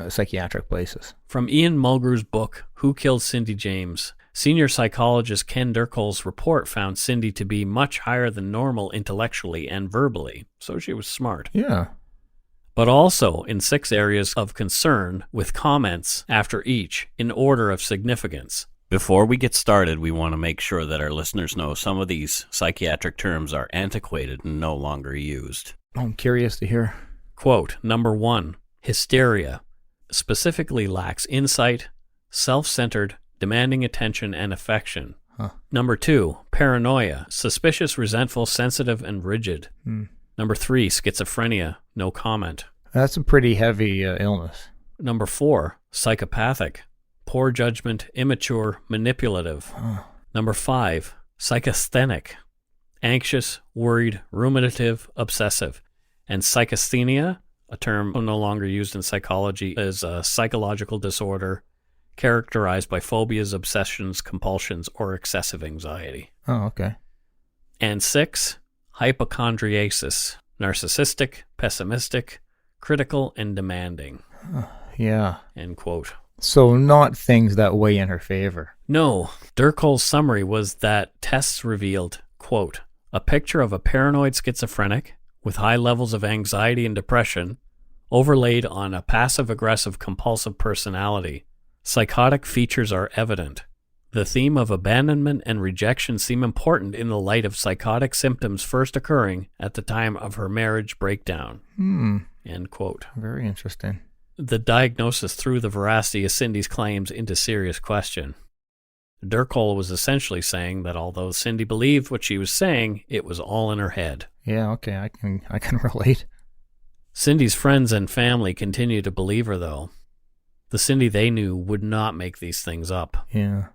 psychiatric places. From Ian Mulgrew's book, Who Killed Cindy James, senior psychologist Ken Durkol's report found Cindy to be much higher than normal intellectually and verbally, so she was smart. Yeah. But also in 6 areas of concern, with comments after each in order of significance. Before we get started, we want to make sure that our listeners know some of these psychiatric terms are antiquated and no longer used. I'm curious to hear. Quote, number 1, hysteria, specifically lacks insight, self-centered, demanding attention and affection. Huh. Number 2, paranoia, suspicious, resentful, sensitive, and rigid. Number 3, schizophrenia, no comment. That's a pretty heavy illness. Number 4, psychopathic, poor judgment, immature, manipulative. Number 5, psychasthenic, anxious, worried, ruminative, obsessive. And psychasthenia, a term no longer used in psychology, is a psychological disorder characterized by phobias, obsessions, compulsions, or excessive anxiety. Oh, okay. And 6, hypochondriasis, narcissistic, pessimistic, critical, and demanding. Yeah. End quote. So not things that weigh in her favor. No. Durkol's summary was that tests revealed, quote, a picture of a paranoid schizophrenic with high levels of anxiety and depression overlaid on a passive-aggressive compulsive personality. Psychotic features are evident. The theme of abandonment and rejection seem important in the light of psychotic symptoms first occurring at the time of her marriage breakdown. End quote. Very interesting. The diagnosis threw the veracity of Cindy's claims into serious question. Durkol was essentially saying that although Cindy believed what she was saying, it was all in her head. Yeah, okay, I can relate. Cindy's friends and family continued to believe her, though. The Cindy they knew would not make these things up. Yeah.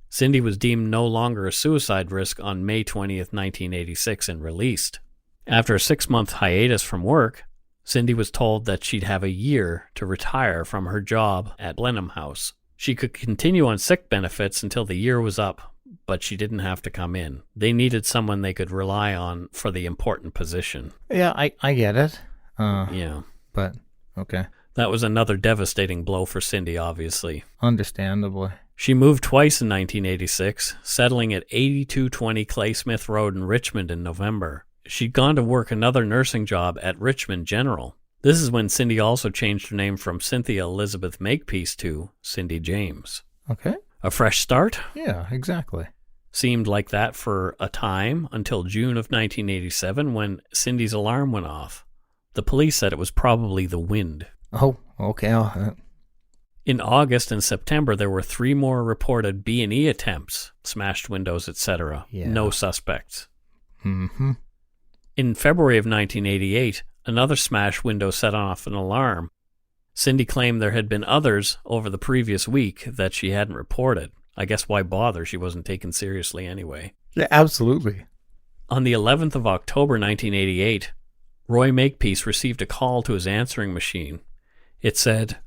Cindy was deemed no longer a suicide risk on May 20th, 1986 and released. After a 6-month hiatus from work, Cindy was told that she'd have a year to retire from her job at Blenheim House. She could continue on sick benefits until the year was up, but she didn't have to come in. They needed someone they could rely on for the important position. Yeah, I get it. Yeah. But, okay. That was another devastating blow for Cindy, obviously. Understandably. She moved twice in 1986, settling at 8220 Claysmith Road in Richmond in November. She'd gone to work another nursing job at Richmond General. This is when Cindy also changed her name from Cynthia Elizabeth Makepeace to Cindy James. Okay. A fresh start? Yeah, exactly. Seemed like that for a time until June of 1987 when Cindy's alarm went off. The police said it was probably the wind. Oh, okay. In August and September, there were 3 more reported B&E attempts, smashed windows, etc. Yeah. No suspects. Mm-hmm. In February of 1988, another smashed window set off an alarm. Cindy claimed there had been others over the previous week that she hadn't reported. I guess why bother? She wasn't taken seriously anyway. Yeah, absolutely. On the 11th of October 1988, Roy Makepeace received a call to his answering machine. It said,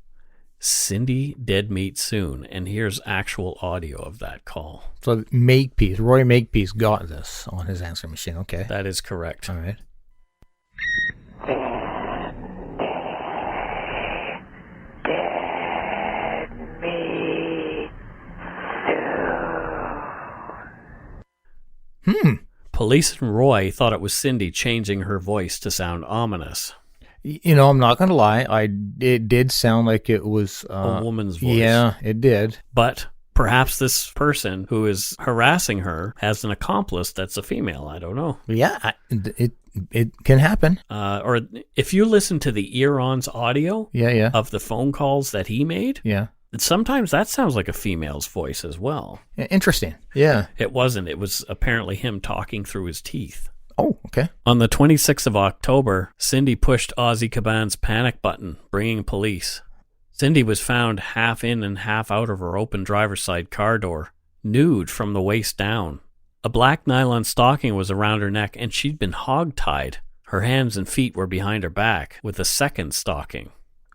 Cindy dead meat soon, and here's actual audio of that call. So Roy Makepeace got this on his answer machine, okay. That is correct. All right. Police and Roy thought it was Cindy changing her voice to sound ominous. You know, I'm not going to lie. It did sound like it was... a woman's voice. Yeah, it did. But Perhaps this person who is harassing her has an accomplice that's a female. I don't know. Yeah, it can happen. Or if you listen to the Eron's audio Yeah. of the phone calls that he made, Yeah. sometimes that sounds like a female's voice as well. Interesting. Yeah. It wasn't. It was apparently him talking through his teeth. Oh, okay. On the 26th of October, Cindy pushed Ozzy Caban's panic button, bringing police. Cindy was found half in and half out of her open driver's side car door, nude from the waist down. A black nylon stocking was around her neck, and she'd been hog-tied. Her hands and feet were behind her back, with a second stocking.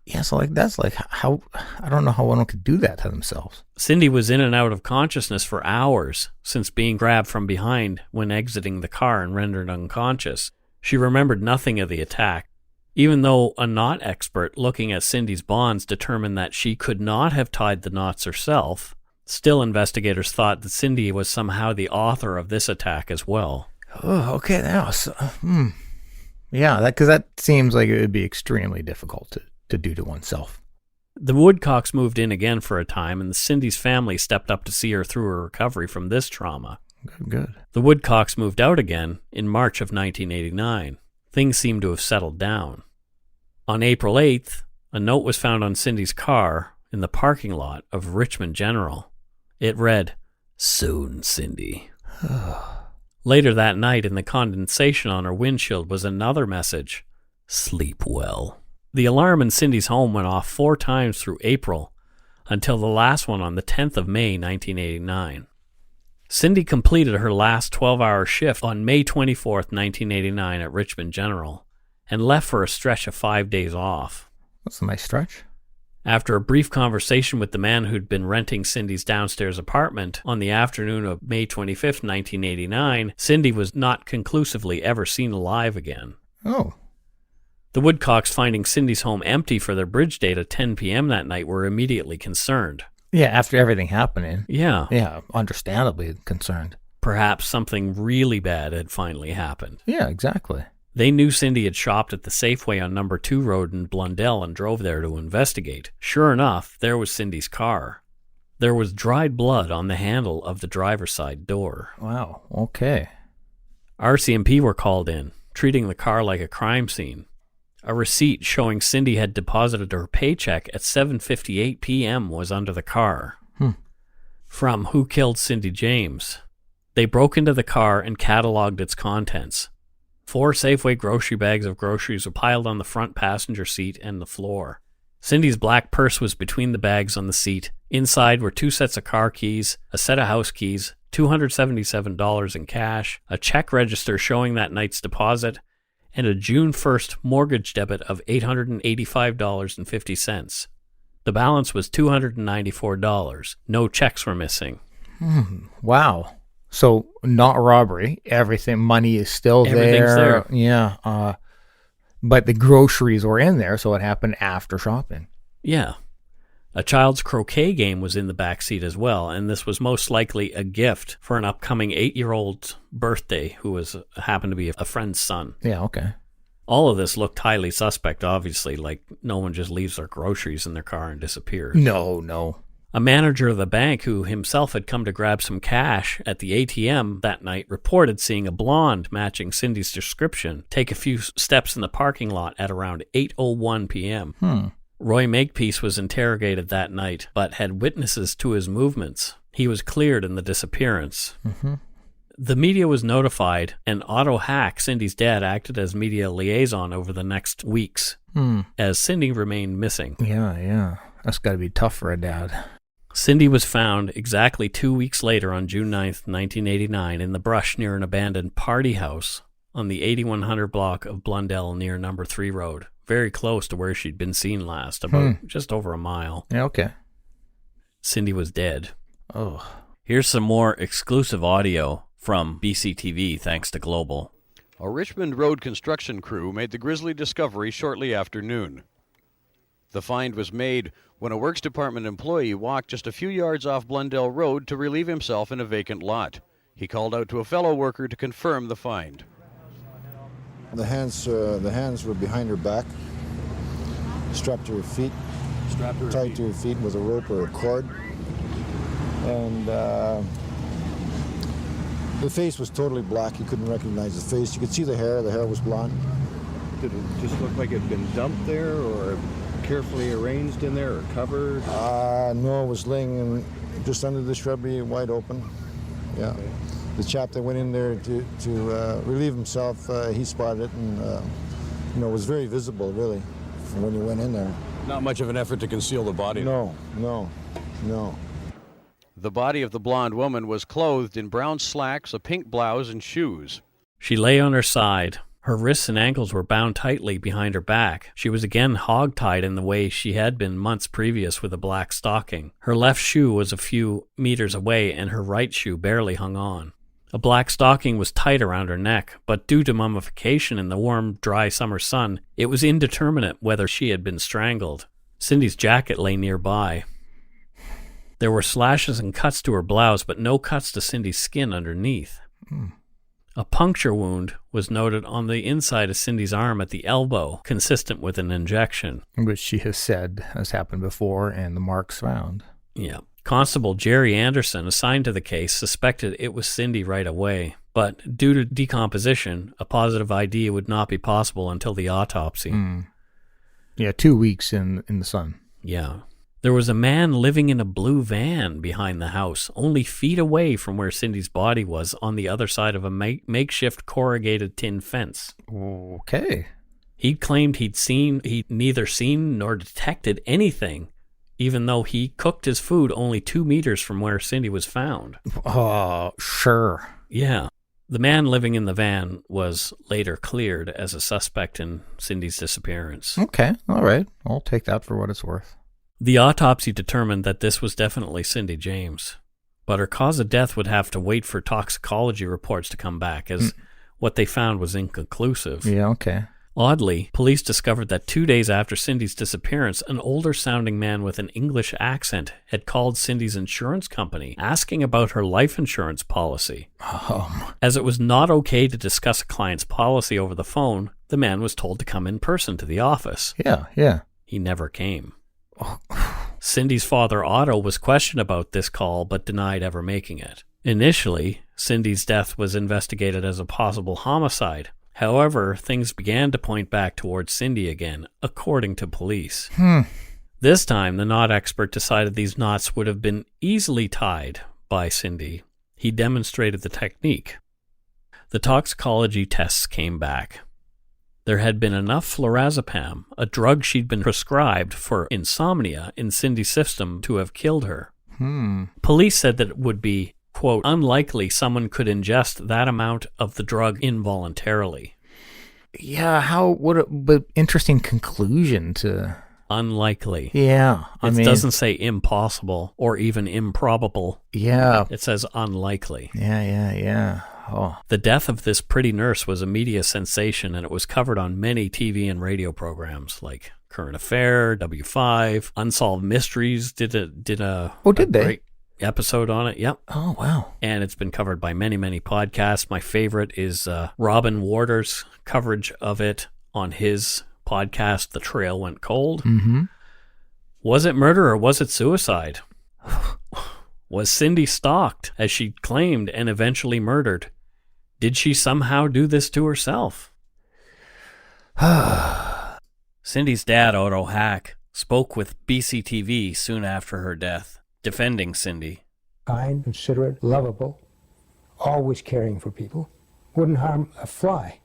Yeah, so that's how, I don't know how one could do that to themselves. Cindy was in and out of consciousness for hours since being grabbed from behind when exiting the car and rendered unconscious. She remembered nothing of the attack, even though a knot expert looking at Cindy's bonds determined that she could not have tied the knots herself. Still, investigators thought that Cindy was somehow the author of this attack as well. Oh, okay. Yeah, because that seems like it would be extremely difficult to do to oneself. The Woodcocks moved in again for a time, and Cindy's family stepped up to see her through her recovery from this trauma. Good. The Woodcocks moved out again in March of 1989. Things seemed to have settled down. On April 8th, a note was found on Cindy's car in the parking lot of Richmond General. It read, "Soon, Cindy." Later that night, in the condensation on her windshield was another message, "Sleep well." The alarm in Cindy's home went off 4 times through April, until the last one on the 10th of May, 1989. Cindy completed her last 12-hour shift on May 24th, 1989 at Richmond General, and left for a stretch of 5 days off. That's a nice stretch. After a brief conversation with the man who'd been renting Cindy's downstairs apartment on the afternoon of May 25th, 1989, Cindy was not conclusively ever seen alive again. Oh. The Woodcocks, finding Cindy's home empty for their bridge date at 10 p.m. that night, were immediately concerned. Yeah, after everything happening. Yeah. Yeah, understandably concerned. Perhaps something really bad had finally happened. Yeah, exactly. They knew Cindy had shopped at the Safeway on No. 2 Road in Blundell and drove there to investigate. Sure enough, there was Cindy's car. There was dried blood on the handle of the driver's side door. Wow, okay. RCMP were called in, treating the car like a crime scene. A receipt showing Cindy had deposited her paycheck at 7:58 p.m. was under the car. From Who Killed Cindy James. They broke into the car and cataloged its contents. 4 Safeway grocery bags of groceries were piled on the front passenger seat and the floor. Cindy's black purse was between the bags on the seat. Inside were 2 sets of car keys, a set of house keys, $277 in cash, a check register showing that night's deposit, and a June 1st mortgage debit of $885.50. The balance was $294. No checks were missing. Wow. So not robbery. Everything, money is still Everything's there. Yeah. But the groceries were in there, so it happened after shopping. Yeah. A child's croquet game was in the back seat as well, and this was most likely a gift for an upcoming 8-year-old's birthday who happened to be a friend's son. Yeah, okay. All of this looked highly suspect, obviously, like no one just leaves their groceries in their car and disappears. No. A manager of the bank who himself had come to grab some cash at the ATM that night reported seeing a blonde matching Cindy's description take a few steps in the parking lot at around 8:01 p.m. Roy Makepeace was interrogated that night, but had witnesses to his movements. He was cleared in the disappearance. The media was notified, and Otto Hack, Cindy's dad, acted as media liaison over the next weeks, as Cindy remained missing. Yeah. That's got to be tough for a dad. Cindy was found exactly 2 weeks later on June 9th, 1989, in the brush near an abandoned party house on the 8100 block of Blundell near No. 3 Road, very close to where she'd been seen last, about just over a mile. Yeah, okay. Cindy was dead. Oh. Here's some more exclusive audio from BCTV, thanks to Global. A Richmond Road construction crew made the grisly discovery shortly after noon. The find was made when a Works Department employee walked just a few yards off Blundell Road to relieve himself in a vacant lot. He called out to a fellow worker to confirm the find. The hands were behind her back, strapped to her feet, tied to her feet with a rope or a cord. And the face was totally black. You couldn't recognize the face. You could see the hair. The hair was blonde. Did it just look like it had been dumped there, or carefully arranged in there, or covered? No, it was laying just under the shrubbery, wide open. Yeah. Okay. The chap that went in there to relieve himself, he spotted it, and it was very visible, really, from when he went in there. Not much of an effort to conceal the body. No. The body of the blonde woman was clothed in brown slacks, a pink blouse, and shoes. She lay on her side. Her wrists and ankles were bound tightly behind her back. She was again hog-tied in the way she had been months previous with a black stocking. Her left shoe was a few meters away, and her right shoe barely hung on. A black stocking was tight around her neck, but due to mummification in the warm, dry summer sun, it was indeterminate whether she had been strangled. Cindy's jacket lay nearby. There were slashes and cuts to her blouse, but no cuts to Cindy's skin underneath. A puncture wound was noted on the inside of Cindy's arm at the elbow, consistent with an injection. Which she has said has happened before, and the marks found. Yeah. Constable Jerry Anderson, assigned to the case, suspected it was Cindy right away. But due to decomposition, a positive ID would not be possible until the autopsy. Yeah, 2 weeks in the sun. Yeah. There was a man living in a blue van behind the house, only feet away from where Cindy's body was, on the other side of a makeshift corrugated tin fence. Okay. He claimed he'd neither seen nor detected anything, even though he cooked his food only 2 meters from where Cindy was found. Oh, sure. Yeah. The man living in the van was later cleared as a suspect in Cindy's disappearance. Okay, all right. I'll take that for what it's worth. The autopsy determined that this was definitely Cindy James, but her cause of death would have to wait for toxicology reports to come back, as what they found was inconclusive. Yeah, okay. Oddly, police discovered that 2 days after Cindy's disappearance, an older-sounding man with an English accent had called Cindy's insurance company, asking about her life insurance policy. As it was not okay to discuss a client's policy over the phone, the man was told to come in person to the office. Yeah. He never came. Cindy's father, Otto, was questioned about this call but denied ever making it. Initially, Cindy's death was investigated as a possible homicide. However, things began to point back towards Cindy again, according to police. This time, the knot expert decided these knots would have been easily tied by Cindy. He demonstrated the technique. The toxicology tests came back. There had been enough flurazepam, a drug she'd been prescribed for insomnia, in Cindy's system to have killed her. Police said that it would be, quote, unlikely someone could ingest that amount of the drug involuntarily. Yeah, but interesting conclusion to... Unlikely. Yeah. It doesn't say impossible or even improbable. Yeah. It says unlikely. Yeah. Oh. The death of this pretty nurse was a media sensation, and it was covered on many TV and radio programs like Current Affair, W5, Unsolved Mysteries did a great episode on it. Yep. Oh, wow. And it's been covered by many, many podcasts. My favorite is Robin Warder's coverage of it on his podcast, The Trail Went Cold. Was it murder or was it suicide? Was Cindy stalked, as she claimed, and eventually murdered? Did she somehow do this to herself? Cindy's dad, Otto Hack, spoke with BCTV soon after her death, defending Cindy. Kind, considerate, lovable, always caring for people, wouldn't harm a fly.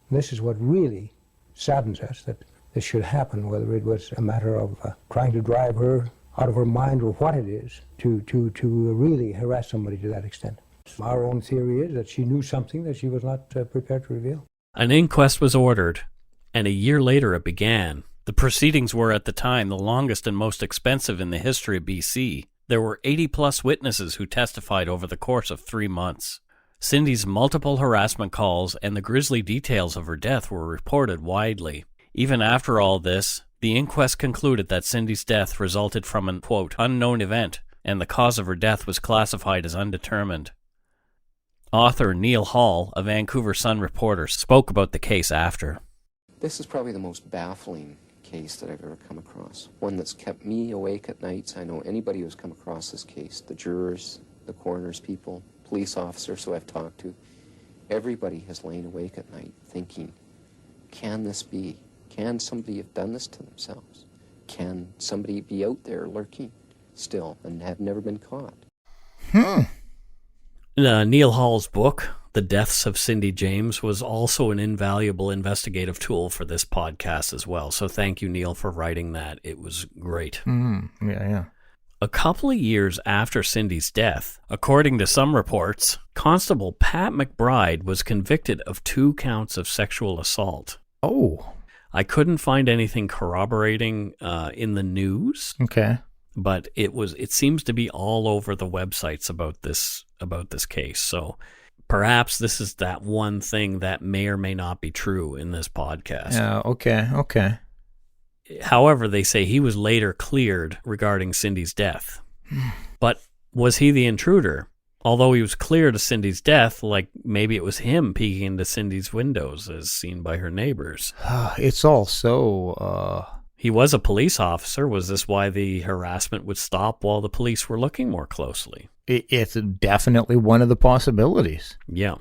And this is what really saddens us, that this should happen, whether it was a matter of trying to drive her out of her mind or what it is, to really harass somebody to that extent. Our own theory is that she knew something that she was not prepared to reveal. An inquest was ordered, and a year later it began. The proceedings were at the time the longest and most expensive in the history of BC. There were 80-plus witnesses who testified over the course of 3 months. Cindy's multiple harassment calls and the grisly details of her death were reported widely. Even after all this, the inquest concluded that Cindy's death resulted from an, quote, unknown event, and the cause of her death was classified as undetermined. Author Neil Hall, a Vancouver Sun reporter, spoke about the case after. This is probably the most baffling case that I've ever come across. One that's kept me awake at nights. I know anybody who's come across this case, the jurors, the coroner's people, police officers who I've talked to, everybody has lain awake at night thinking, can this be? Can somebody have done this to themselves? Can somebody be out there lurking still and have never been caught? Neil Hall's book, The Deaths of Cindy James, was also an invaluable investigative tool for this podcast as well. So thank you, Neil, for writing that. It was great. Yeah. A couple of years after Cindy's death, according to some reports, Constable Pat McBride was convicted of 2 counts of sexual assault. Oh. I couldn't find anything corroborating in the news. Okay. But it seems to be all over the websites about this case. So perhaps this is that one thing that may or may not be true in this podcast. Yeah, okay. However, they say he was later cleared regarding Cindy's death. But was he the intruder? Although he was cleared of Cindy's death, like maybe it was him peeking into Cindy's windows as seen by her neighbors. It's all so... He was a police officer. Was this why the harassment would stop while the police were looking more closely? It's definitely one of the possibilities. Yeah.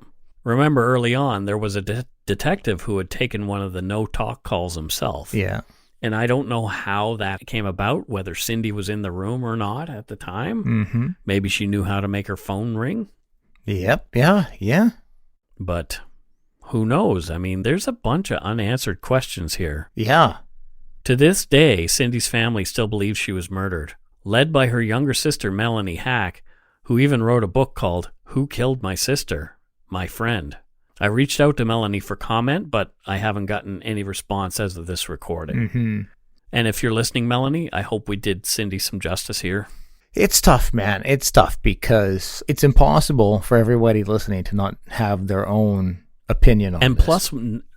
Remember early on, there was a detective who had taken one of the no-talk calls himself. Yeah. And I don't know how that came about, whether Cindy was in the room or not at the time. Mm-hmm. Maybe she knew how to make her phone ring. Yep, yeah. But who knows? I mean, there's a bunch of unanswered questions here. Yeah. To this day, Cindy's family still believes she was murdered, led by her younger sister, Melanie Hack, who even wrote a book called Who Killed My Sister? My Friend. I reached out to Melanie for comment, but I haven't gotten any response as of this recording. Mm-hmm. And if you're listening, Melanie, I hope we did Cindy some justice here. It's tough, man. It's tough because it's impossible for everybody listening to not have their own opinion on and this. Plus,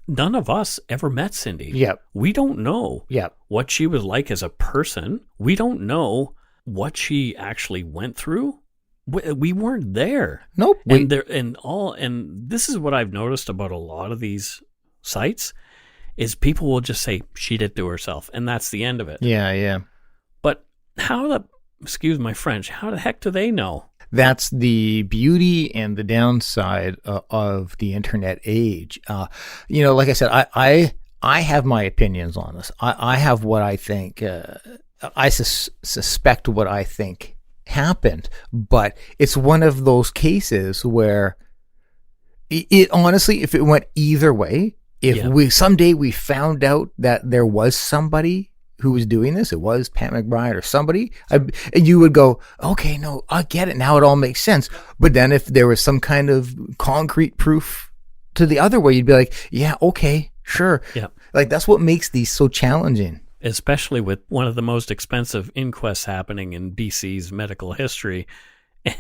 none of us ever met Cindy. Yep. We don't know what she was like as a person. We don't know what she actually went through. We weren't there. Nope. And this is what I've noticed about a lot of these sites is people will just say she did it to herself, and that's the end of it. Yeah. But excuse my French, how the heck do they know? That's the beauty and the downside of the internet age. Like I said, I have my opinions on this. I have what I think. I suspect what I think happened, but it's one of those cases where it honestly, if it went either way, if someday we found out that there was somebody who was doing this, it was Pat McBride or somebody, and you would go, okay, no, I get it. Now it all makes sense. But then if there was some kind of concrete proof to the other way, you'd be like, yeah, okay, sure. Yeah. Like that's what makes these so challenging. Especially with one of the most expensive inquests happening in BC's medical history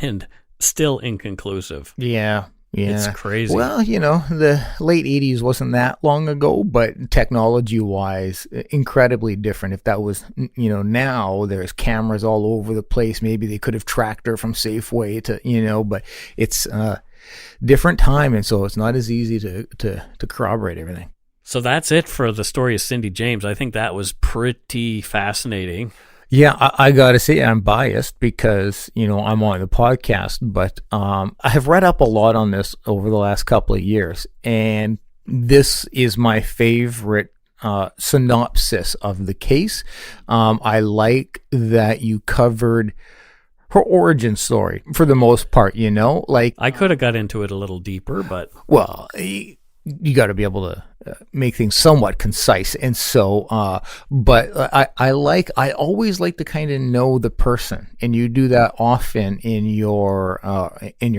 and still inconclusive. Yeah. It's crazy. Well, the late 80s wasn't that long ago, but technology-wise, incredibly different. If that was, now there's cameras all over the place. Maybe they could have tracked her from Safeway to, but it's a different time, and so it's not as easy to corroborate everything. So that's it for the story of Cindy James. I think that was pretty fascinating. Yeah, I got to say I'm biased because, I'm on the podcast, but I have read up a lot on this over the last couple of years, and this is my favorite synopsis of the case. I like that you covered her origin story for the most part, I could have got into it a little deeper, but... Well, you got to be able to make things somewhat concise. And so, but I always like to kind of know the person, and you do that often in your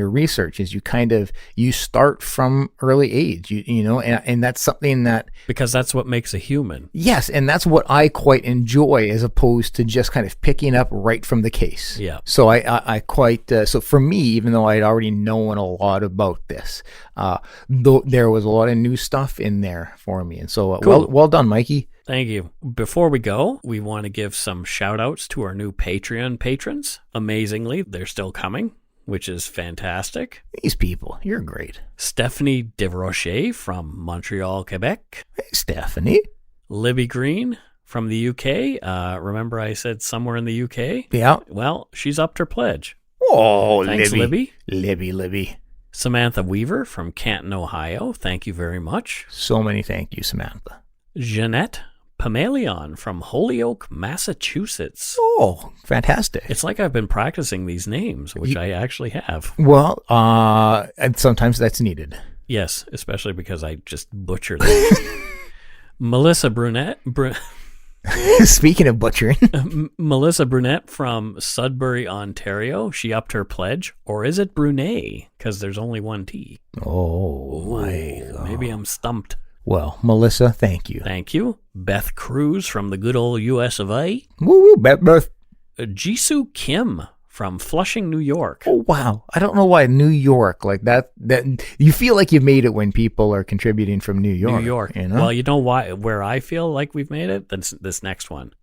research is you start from early age, and that's something that, because that's what makes a human. Yes. And that's what I quite enjoy as opposed to just kind of picking up right from the case. Yeah. So I quite, so for me, even though I'd already known a lot about this, though there was a lot of new stuff in there for me. And so cool. well done, Mikey. Thank you. Before we go, we want to give some shout outs to our new Patreon patrons. Amazingly, they're still coming, which is fantastic. These people, you're great. Stephanie Devrocher from Montreal, Quebec. Hey, Stephanie. Libby Green from the UK. Remember I said somewhere in the UK? Yeah. Well, she's upped her pledge. Oh, Thanks, Libby. Libby. Samantha Weaver from Canton, Ohio. Thank you very much. So many thank you, Samantha. Jeanette Pamelion from Holyoke, Massachusetts. Oh, fantastic. It's like I've been practicing these names, which I actually have. Well, and sometimes that's needed. Yes, especially because I just butcher them. Melissa Brunette. Speaking of butchering. Melissa Brunette from Sudbury, Ontario. She upped her pledge. Or is it Brunet? Because there's only one T. Oh, my God. Maybe I'm stumped. Well, Melissa, thank you. Thank you. Beth Cruz from the good old US of A. Woo, Beth. Jisoo Kim from Flushing, New York. Oh, wow. I don't know why New York, like that you feel like you've made it when people are contributing from New York. New York. You know? Well, you know why? Where I feel like we've made it? That's this next one.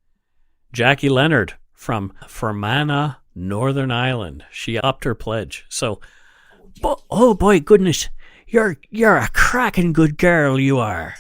Jackie Leonard from Fermanagh, Northern Ireland. She upped her pledge. So, oh boy, goodness, you're a cracking good girl, you are.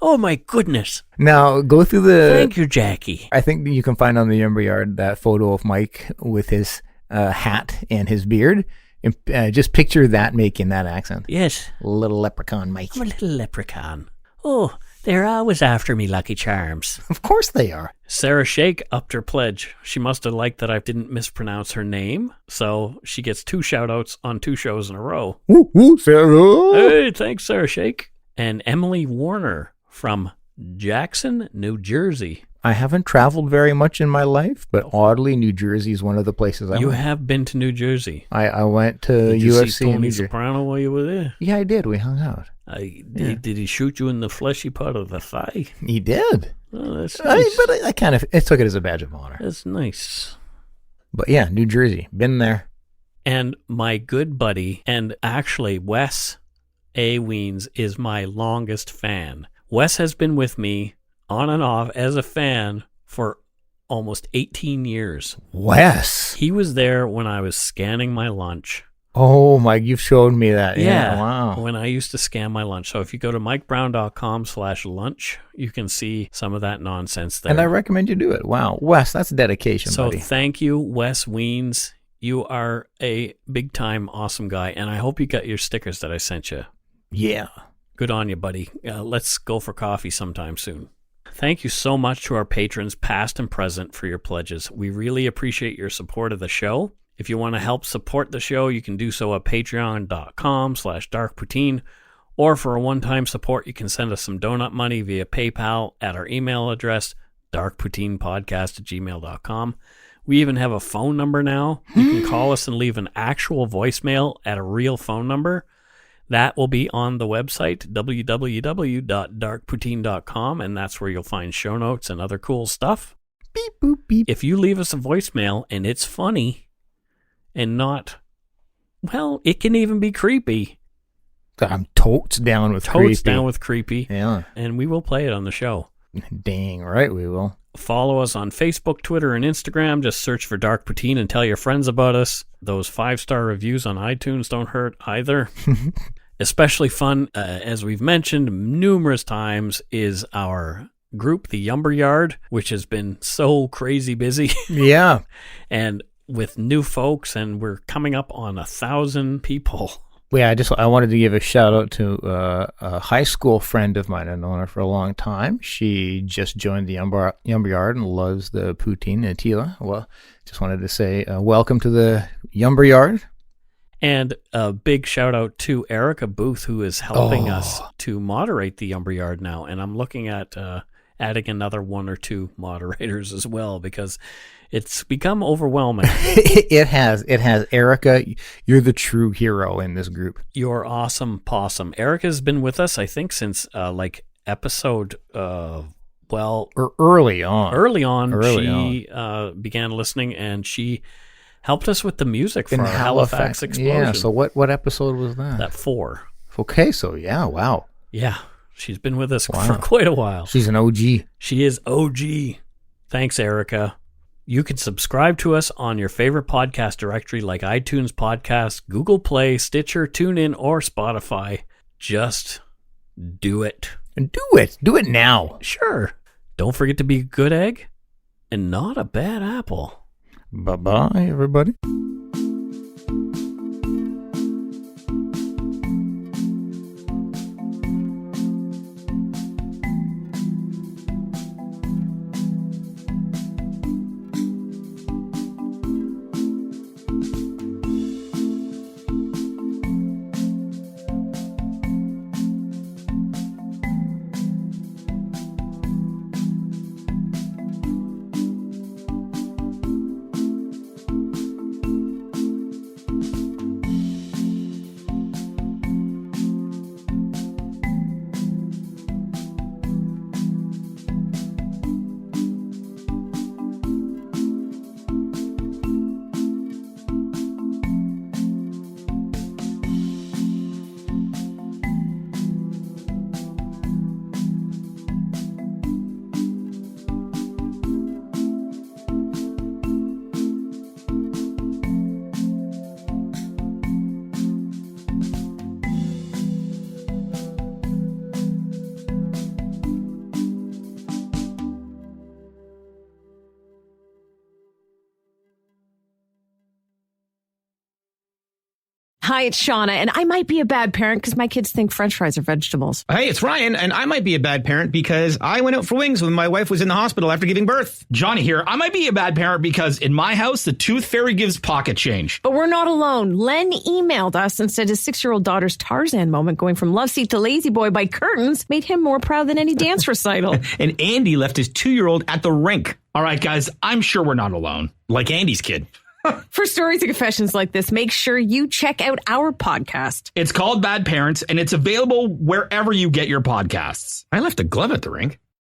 Oh my goodness. Now, go through the... Thank you, Jackie. I think you can find on the Yumber Yard that photo of Mike with his hat and his beard. And, just picture that making that accent. Yes. Little leprechaun, Mike. I'm a little leprechaun. Oh, they're always after me, Lucky Charms. Of course they are. Sarah Shake upped her pledge. She must have liked that I didn't mispronounce her name, so she gets 2 shout-outs on 2 shows in a row. Woo, Sarah! Hey, thanks, Sarah Shake. And Emily Warner from Jackson, New Jersey. I haven't traveled very much in my life, but oddly, New Jersey is one of the places I went. You have been to New Jersey. I went to Did you UFC see in Tony New Jersey. Soprano while you were there? Yeah, I did. We hung out. Did he shoot you in the fleshy part of the thigh? He did. Oh, that's nice. But I kind of took it as a badge of honor. That's nice. But yeah, New Jersey. Been there. And my good buddy, and actually Wes A. Weens is my longest fan. Wes has been with me on and off as a fan for almost 18 years. Wes. He was there when I was scanning my lunch. Oh, Mike, you've showed me that. Yeah. Wow. When I used to scan my lunch. So if you go to mikebrown.com/lunch, you can see some of that nonsense there. And I recommend you do it. Wow. Wes, that's dedication, so buddy. Thank you, Wes Weens. You are a big-time awesome guy, and I hope you got your stickers that I sent you. Yeah. Good on you, buddy. Let's go for coffee sometime soon. Thank you so much to our patrons, past and present, for your pledges. We really appreciate your support of the show. If you want to help support the show, you can do so at patreon.com/darkpoutine, or for a one-time support, you can send us some donut money via PayPal at our email address, darkpoutinepodcast@gmail.com. We even have a phone number now. You can call us and leave an actual voicemail at a real phone number. That will be on the website, www.darkpoutine.com, and that's where you'll find show notes and other cool stuff. Beep, boop, beep. If you leave us a voicemail and it's funny and not, well, it can even be creepy. I'm totes down with creepy. Totes down with creepy. Yeah. And we will play it on the show. Dang right we will. Follow us on Facebook, Twitter, and Instagram. Just search for Dark Poutine and tell your friends about us. Those 5-star reviews on iTunes don't hurt either. Especially fun, as we've mentioned numerous times, is our group, the Yumber Yard, which has been so crazy busy. Yeah. And with new folks, and we're coming up on 1,000 people. Yeah, I wanted to give a shout out to a high school friend of mine. I've known her for a long time. She just joined the Yumber Yard and loves the poutine and Tila. Well, just wanted to say welcome to the Yumber Yard. And a big shout out to Erica Booth, who is helping us to moderate the Yumber Yard now. And I'm looking at adding another 1 or 2 moderators as well, because it's become overwhelming. It has. Erica, you're the true hero in this group. You're awesome, possum. Erica's been with us, I think, since episode, early on. Early on, she began listening, and she helped us with the music for our Halifax Explosion. Yeah, so what episode was that? That 4. Okay, so yeah, wow. Yeah, she's been with us for quite a while. She's an OG. She is OG. Thanks, Erica. You can subscribe to us on your favorite podcast directory like iTunes Podcasts, Google Play, Stitcher, TuneIn, or Spotify. Just do it. And do it. Do it now. Sure. Don't forget to be a good egg and not a bad apple. Bye-bye, everybody. Hi, it's Shauna, and I might be a bad parent because my kids think French fries are vegetables. Hey, it's Ryan, and I might be a bad parent because I went out for wings when my wife was in the hospital after giving birth. Johnny here. I might be a bad parent because in my house, the tooth fairy gives pocket change. But we're not alone. Len emailed us and said his 6-year-old daughter's Tarzan moment going from love seat to lazy boy by curtains made him more proud than any dance recital. And Andy left his 2-year-old at the rink. All right, guys, I'm sure we're not alone. Like Andy's kid. For stories and confessions like this, make sure you check out our podcast. It's called Bad Parents, and it's available wherever you get your podcasts. I left a glove at the rink.